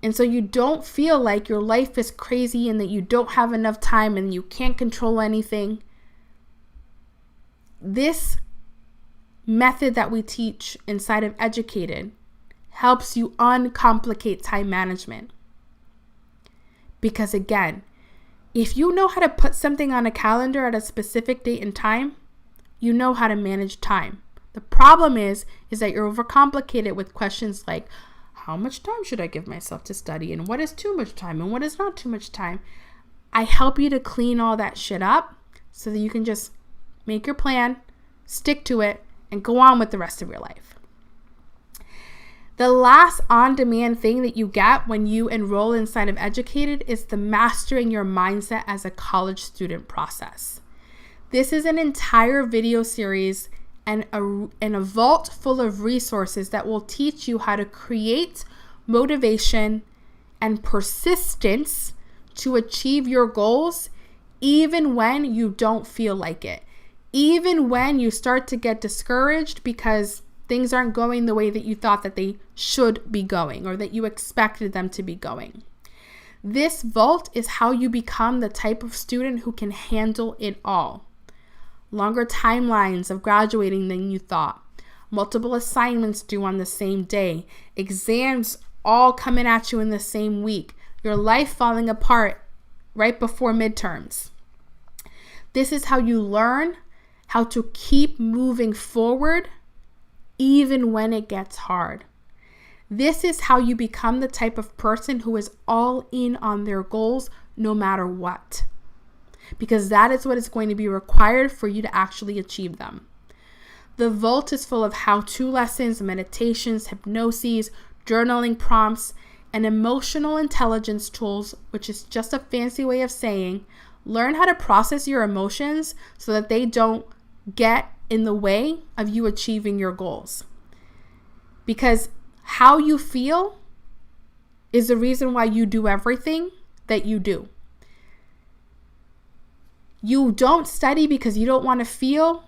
And so you don't feel like your life is crazy and that you don't have enough time and you can't control anything. This method that we teach inside of Educated helps you uncomplicate time management. Because again, if you know how to put something on a calendar at a specific date and time, you know how to manage time. The problem is that you're overcomplicated with questions like, how much time should I give myself to study? And what is too much time? And what is not too much time? I help you to clean all that shit up so that you can just make your plan, stick to it, and go on with the rest of your life. The last on-demand thing that you get when you enroll inside of Educated is the Mastering Your Mindset as a College Student process. This is an entire video series and a vault full of resources that will teach you how to create motivation and persistence to achieve your goals, even when you don't feel like it. Even when you start to get discouraged because things aren't going the way that you thought that they should be going or that you expected them to be going. This vault is how you become the type of student who can handle it all. Longer timelines of graduating than you thought, multiple assignments due on the same day, exams all coming at you in the same week, your life falling apart right before midterms. This is how you learn how to keep moving forward even when it gets hard. This is how you become the type of person who is all in on their goals no matter what. Because that is what is going to be required for you to actually achieve them. The vault is full of how-to lessons, meditations, hypnoses, journaling prompts, and emotional intelligence tools, which is just a fancy way of saying, learn how to process your emotions so that they don't get in the way of you achieving your goals. Because how you feel is the reason why you do everything that you do. You don't study because you don't want to feel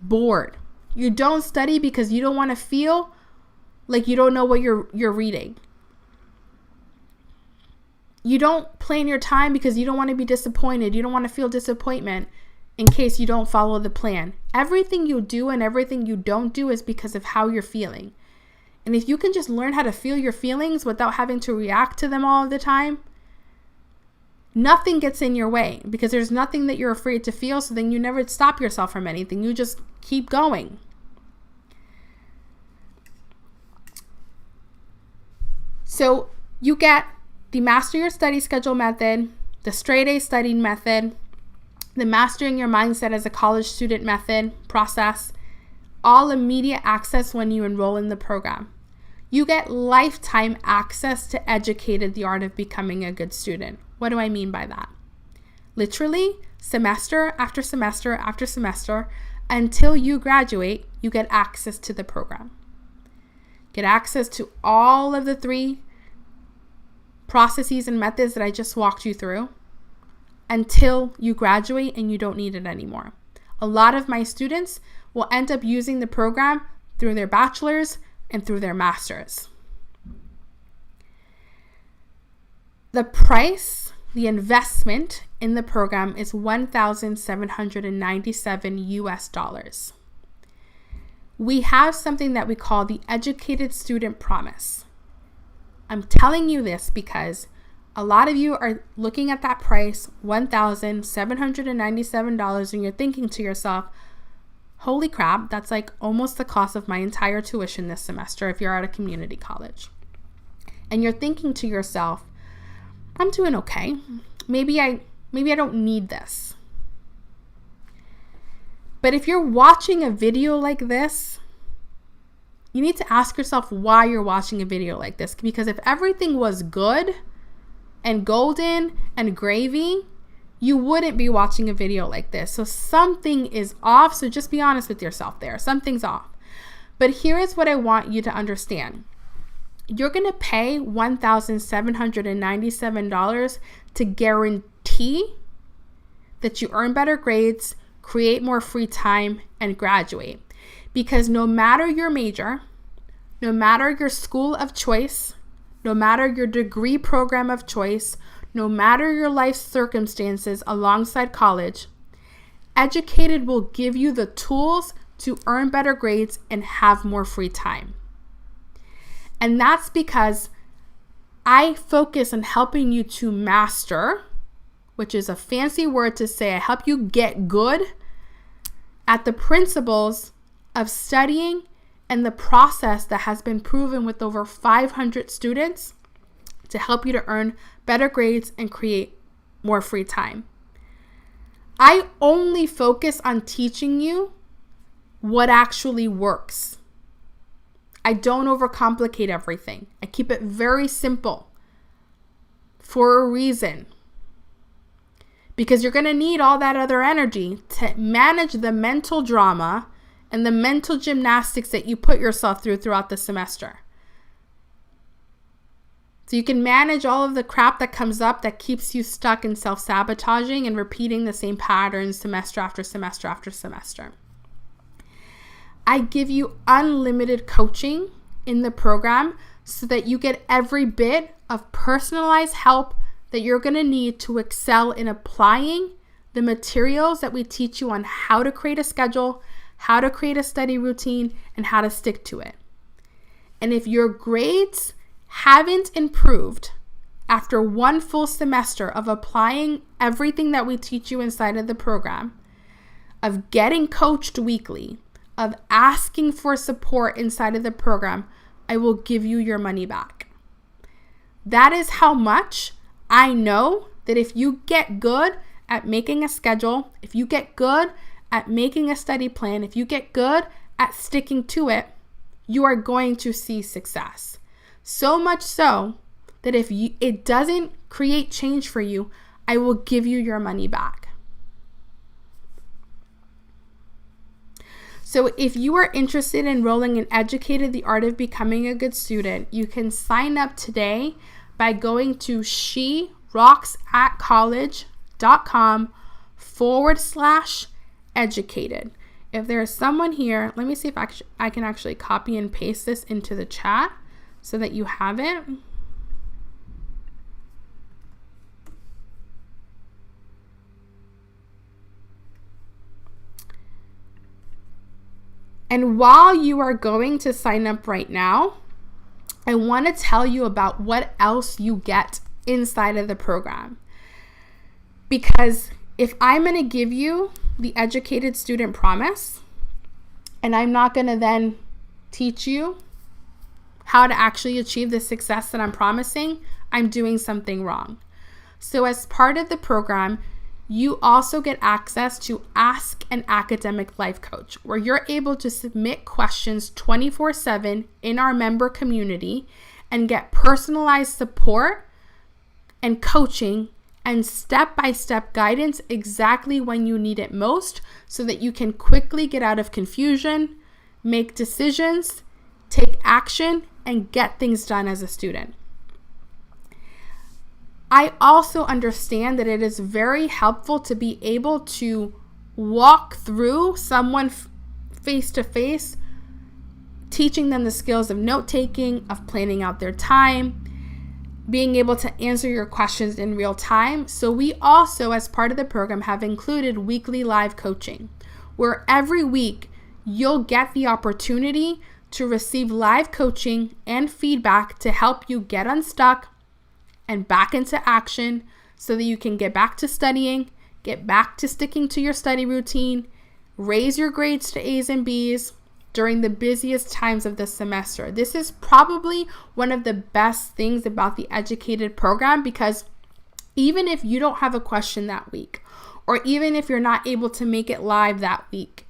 bored. You don't study because you don't want to feel like you don't know what you're reading. You don't plan your time because you don't want to be disappointed. You don't want to feel disappointment in case you don't follow the plan. Everything you do and everything you don't do is because of how you're feeling. And if you can just learn how to feel your feelings without having to react to them all the time, nothing gets in your way because there's nothing that you're afraid to feel. So then you never stop yourself from anything. You just keep going. So you get the Master Your Study Schedule method, the Straight A Studying method, the Mastering Your Mindset as a College Student method process, all immediate access when you enroll in the program. You get lifetime access to Educated, the Art of Becoming a Good Student. What do I mean by that? Literally, semester after semester after semester, until you graduate, you get access to the program. Get access to all of the 3 processes and methods that I just walked you through until you graduate and you don't need it anymore. A lot of my students will end up using the program through their bachelor's and through their master's. The price, the investment in the program is $1,797 US. We have something that we call the Educated Student Promise. I'm telling you this because a lot of you are looking at that price, $1,797, and you're thinking to yourself, holy crap, that's like almost the cost of my entire tuition this semester if you're at a community college. And you're thinking to yourself, I'm doing okay. Maybe I don't need this. But if you're watching a video like this, you need to ask yourself why you're watching a video like this. Because if everything was good and golden and gravy, you wouldn't be watching a video like this. So something is off. So just be honest with yourself there. Something's off. But here is what I want you to understand. You're going to pay $1,797 to guarantee that you earn better grades, create more free time, and graduate. Because no matter your major, no matter your school of choice, no matter your degree program of choice, no matter your life circumstances alongside college, Educated will give you the tools to earn better grades and have more free time. And that's because I focus on helping you to master, which is a fancy word to say I help you get good at the principles of studying and the process that has been proven with over 500 students to help you to earn better grades and create more free time. I only focus on teaching you what actually works. I don't overcomplicate everything. I keep it very simple for a reason. Because you're going to need all that other energy to manage the mental drama and the mental gymnastics that you put yourself through throughout the semester. So you can manage all of the crap that comes up that keeps you stuck in self-sabotaging and repeating the same patterns semester after semester after semester. I give you unlimited coaching in the program so that you get every bit of personalized help that you're going to need to excel in applying the materials that we teach you on how to create a schedule, how to create a study routine, and how to stick to it. And if your grades haven't improved after one full semester of applying everything that we teach you inside of the program, of getting coached weekly, of asking for support inside of the program, I will give you your money back. That is how much I know that if you get good at making a schedule, if you get good at making a study plan, if you get good at sticking to it, you are going to see success. So much so that if it doesn't create change for you, I will give you your money back. So if you are interested in enrolling in Educated, the Art of Becoming a Good Student, you can sign up today by going to sherocksatcollege.com/educated. If there is someone here, let me see if I can actually copy and paste this into the chat so that you have it. And while you are going to sign up right now, I want to tell you about what else you get inside of the program. Because if I'm going to give you the Educated Student Promise, and I'm not going to then teach you how to actually achieve the success that I'm promising, I'm doing something wrong. So as part of the program, you also get access to Ask an Academic Life Coach, where you're able to submit questions 24/7 in our member community and get personalized support and coaching and step-by-step guidance exactly when you need it most so that you can quickly get out of confusion, make decisions, take action, and get things done as a student. I also understand that it is very helpful to be able to walk through someone face to face, teaching them the skills of note-taking, of planning out their time, being able to answer your questions in real time. So we also, as part of the program, have included weekly live coaching, where every week you'll get the opportunity to receive live coaching and feedback to help you get unstuck and back into action so that you can get back to studying, get back to sticking to your study routine, raise your grades to A's and B's during the busiest times of the semester. This is probably one of the best things about the Educated program, because even if you don't have a question that week, or even if you're not able to make it live that week,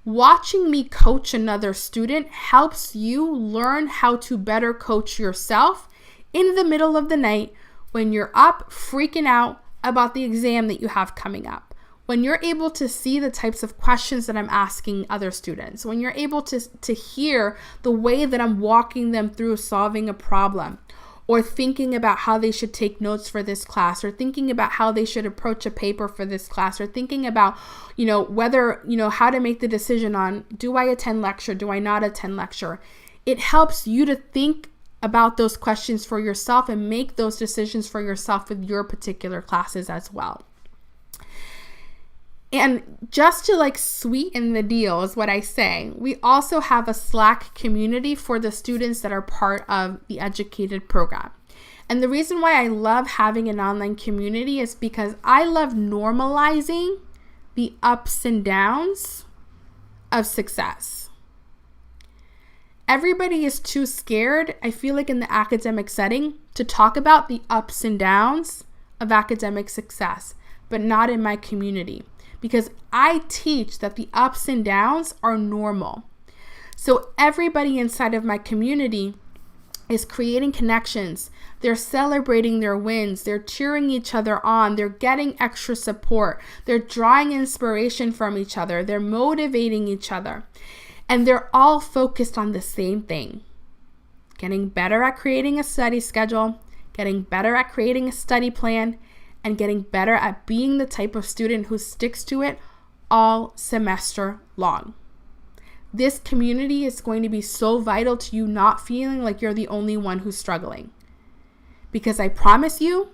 watching me coach another student helps you learn how to better coach yourself in the middle of the night when you're up freaking out about the exam that you have coming up. When you're able to see the types of questions that I'm asking other students, when you're able to hear the way that I'm walking them through solving a problem, or thinking about how they should take notes for this class, or thinking about how they should approach a paper for this class, or thinking about, whether, how to make the decision on, do I attend lecture? Do I not attend lecture? It helps you to think about those questions for yourself and make those decisions for yourself with your particular classes as well. And just to like sweeten the deal is what I say, we also have a Slack community for the students that are part of the Educated program. And the reason why I love having an online community is because I love normalizing the ups and downs of success. Everybody is too scared, I feel like, in the academic setting to talk about the ups and downs of academic success, but not in my community, because I teach that the ups and downs are normal. So everybody inside of my community is creating connections. They're celebrating their wins. They're cheering each other on. They're getting extra support. They're drawing inspiration from each other. They're motivating each other. And they're all focused on the same thing: getting better at creating a study schedule, getting better at creating a study plan, and getting better at being the type of student who sticks to it all semester long. This community is going to be so vital to you not feeling like you're the only one who's struggling. Because I promise you,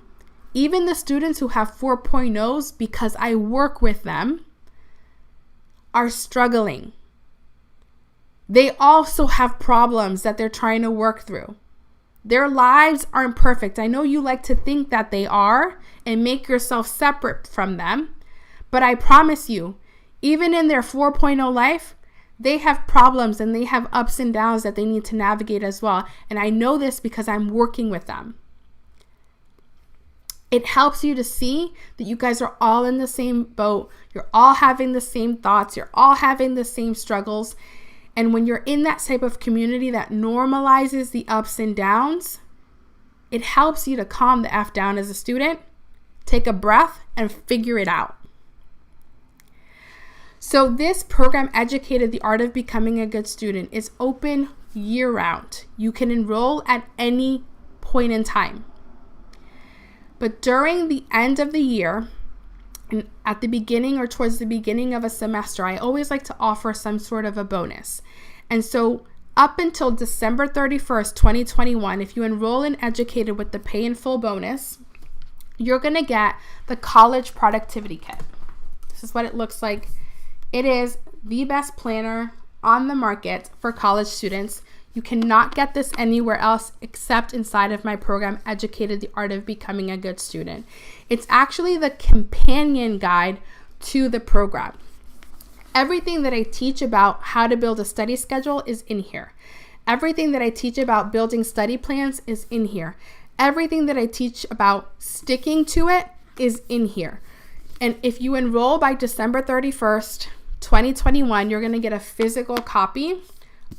even the students who have 4.0s, because I work with them, are struggling. They also have problems that they're trying to work through. Their lives aren't perfect. I know you like to think that they are and make yourself separate from them, but I promise you, even in their 4.0 life, they have problems and they have ups and downs that they need to navigate as well. And I know this because I'm working with them. It helps you to see that you guys are all in the same boat. You're all having the same thoughts. You're all having the same struggles. And when you're in that type of community that normalizes the ups and downs, it helps you to calm the F down as a student, take a breath, and figure it out. So this program, Educated, the Art of Becoming a Good Student, is open year-round. You can enroll at any point in time. But during the end of the year, and at the beginning or towards the beginning of a semester, I always like to offer some sort of a bonus. And so up until December 31st, 2021, if you enroll in Educated with the pay in full bonus, you're going to get the College Productivity Kit. This is what it looks like. It is the best planner on the market for college students. You cannot get this anywhere else except inside of my program, Educated, the Art of Becoming a Good Student. It's actually the companion guide to the program. Everything that I teach about how to build a study schedule is in here. Everything that I teach about building study plans is in here. Everything that I teach about sticking to it is in here. And if you enroll by December 31st, 2021, you're going to get a physical copy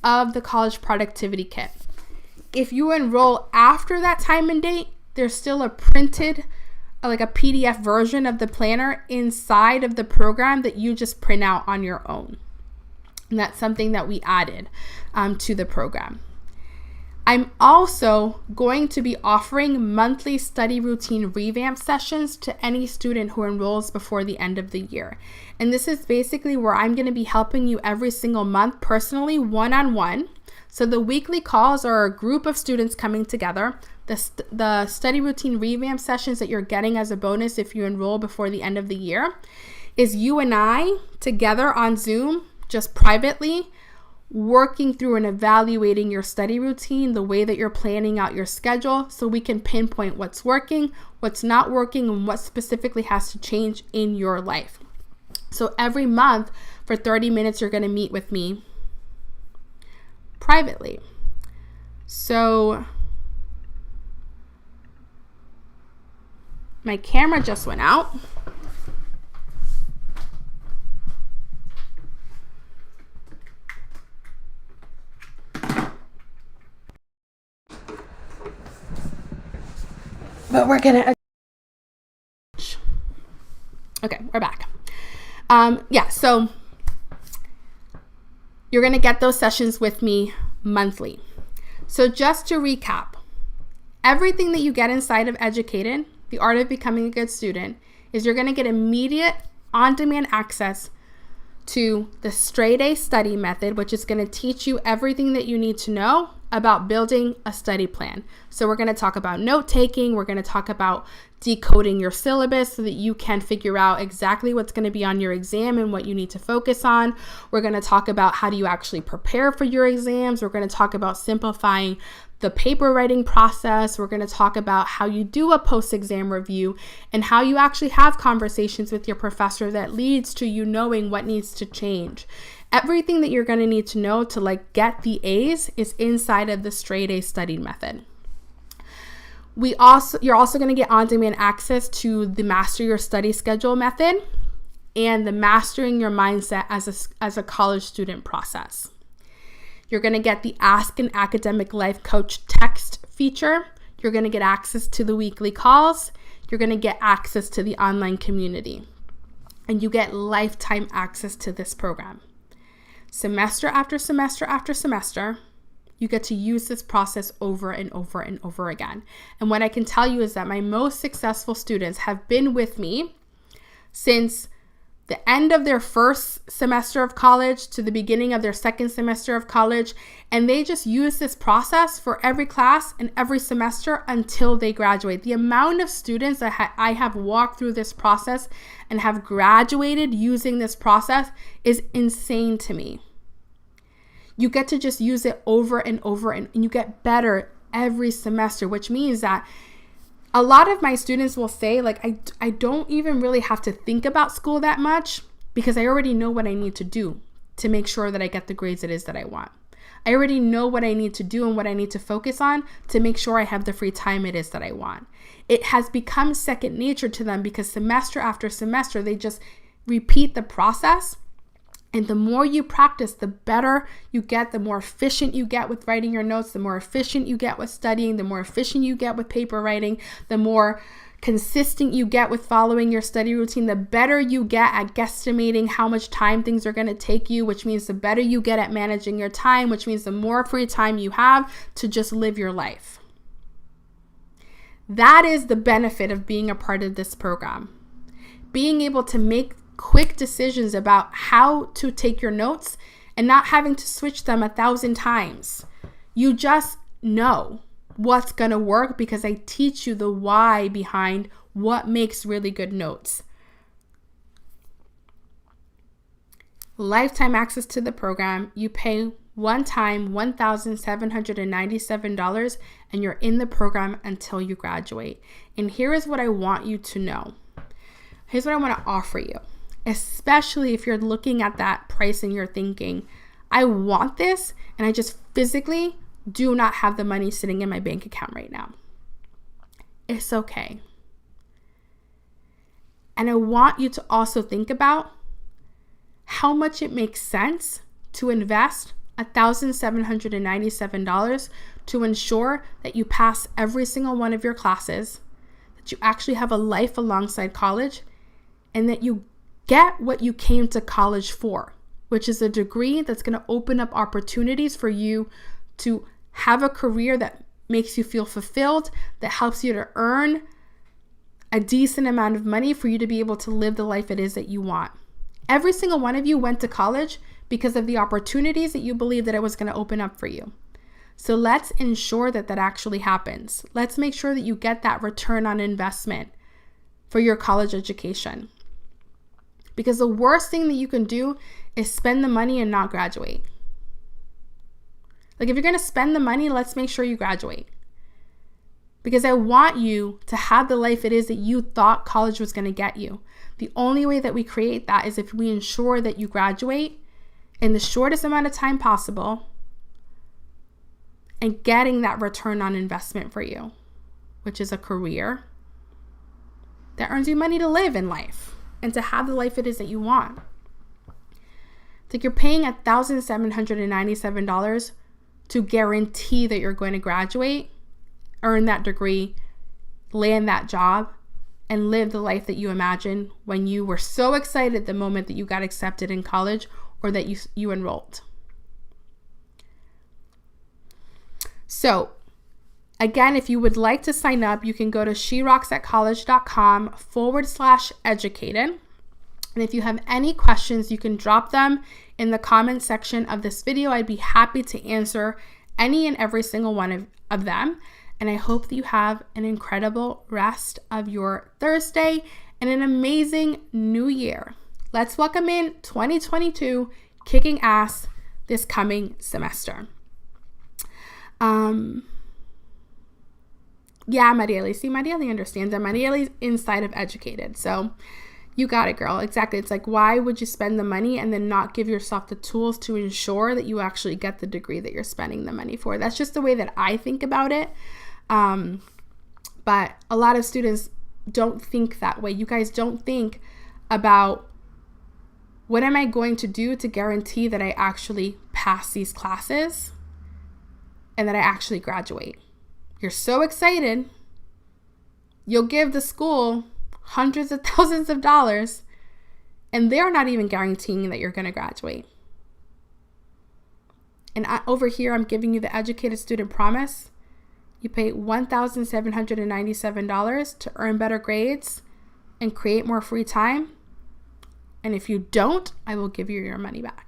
of the College Productivity Kit. If you enroll after that time and date, there's still a printed, like a PDF version of the planner inside of the program that you just print out on your own. And that's something that we added to the program. I'm also going to be offering monthly study routine revamp sessions to any student who enrolls before the end of the year. And this is basically where I'm going to be helping you every single month personally, one-on-one. So the weekly calls are a group of students coming together. The study routine revamp sessions that you're getting as a bonus if you enroll before the end of the year is you and I together on Zoom, just privately, working through and evaluating your study routine, the way that you're planning out your schedule, so we can pinpoint what's working, what's not working, and what specifically has to change in your life. So every month for 30 minutes, you're going to meet with me privately. So my camera just went out. But we're gonna, okay, we're back. So you're gonna get those sessions with me monthly. So just to recap, everything that you get inside of Educated, the Art of Becoming a Good Student, is you're gonna get immediate on-demand access to the straight A study method, which is gonna teach you everything that you need to know about building a study plan. So we're going to talk about note taking. We're going to talk about decoding your syllabus so that you can figure out exactly what's going to be on your exam and what you need to focus on. We're going to talk about how do you actually prepare for your exams. We're going to talk about simplifying the paper writing process. We're going to talk about how you do a post-exam review and how you actually have conversations with your professor that leads to you knowing what needs to change. Everything that you're going to need to know to get the A's is inside of the straight A study method. You're also going to get on-demand access to the Master Your Study Schedule method and the Mastering Your Mindset as a college student process. You're going to get the Ask an Academic Life Coach text feature. You're going to get access to the weekly calls. You're going to get access to the online community. And you get lifetime access to this program. Semester after semester after semester, you get to use this process over and over and over again. And what I can tell you is that my most successful students have been with me since the end of their first semester of college to the beginning of their second semester of college. And they just use this process for every class and every semester until they graduate. The amount of students that I have walked through this process and have graduated using this process is insane to me. You get to just use it over and over, and you get better every semester, which means that a lot of my students will say, I don't even really have to think about school that much because I already know what I need to do to make sure that I get the grades it is that I want. I already know what I need to do and what I need to focus on to make sure I have the free time it is that I want. It has become second nature to them because semester after semester, they just repeat the process. And the more you practice, the better you get, the more efficient you get with writing your notes, the more efficient you get with studying, the more efficient you get with paper writing, the more consistent you get with following your study routine, the better you get at guesstimating how much time things are going to take you, which means the better you get at managing your time, which means the more free time you have to just live your life. That is the benefit of being a part of this program. Being able to make quick decisions about how to take your notes and not having to switch them 1,000 times. You just know what's going to work because I teach you the why behind what makes really good notes. Lifetime access to the program. You pay one time $1,797 and you're in the program until you graduate. And here is what I want you to know. Here's what I want to offer you. Especially if you're looking at that price and you're thinking, I want this and I just physically do not have the money sitting in my bank account right now. It's okay. And I want you to also think about how much it makes sense to invest $1,797 to ensure that you pass every single one of your classes, that you actually have a life alongside college, and that you get what you came to college for, which is a degree that's going to open up opportunities for you to have a career that makes you feel fulfilled, that helps you to earn a decent amount of money for you to be able to live the life it is that you want. Every single one of you went to college because of the opportunities that you believe that it was going to open up for you. So let's ensure that that actually happens. Let's make sure that you get that return on investment for your college education. Because the worst thing that you can do is spend the money and not graduate. If you're going to spend the money, let's make sure you graduate. Because I want you to have the life it is that you thought college was going to get you. The only way that we create that is if we ensure that you graduate in the shortest amount of time possible and getting that return on investment for you, which is a career that earns you money to live in life and to have the life it is that you want. You're paying $1,797 to guarantee that you're going to graduate, earn that degree, land that job, and live the life that you imagined when you were so excited the moment that you got accepted in college or that you enrolled. So again, if you would like to sign up, you can go to sherocksatcollege.com/educated. And if you have any questions, you can drop them in the comment section of this video. I'd be happy to answer any and every single one of them. And I hope that you have an incredible rest of your Thursday and an amazing new year. Let's welcome in 2022, kicking ass this coming semester. Yeah, Marieli. See, Marieli understands that. Marieli's inside of educated. So you got it, girl. Exactly. It's like, why would you spend the money and then not give yourself the tools to ensure that you actually get the degree that you're spending the money for? That's just the way that I think about it. But a lot of students don't think that way. You guys don't think about, what am I going to do to guarantee that I actually pass these classes and that I actually graduate? You're so excited. You'll give the school hundreds of thousands of dollars, and they're not even guaranteeing that you're going to graduate. And over here, I'm giving you the educated student promise. You pay $1,797 to earn better grades and create more free time. And if you don't, I will give you your money back.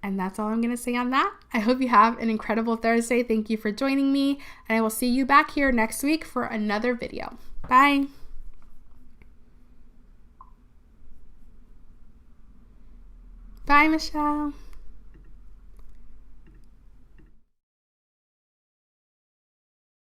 And that's all I'm going to say on that. I hope you have an incredible Thursday. Thank you for joining me. And I will see you back here next week for another video. Bye. Bye, Michelle.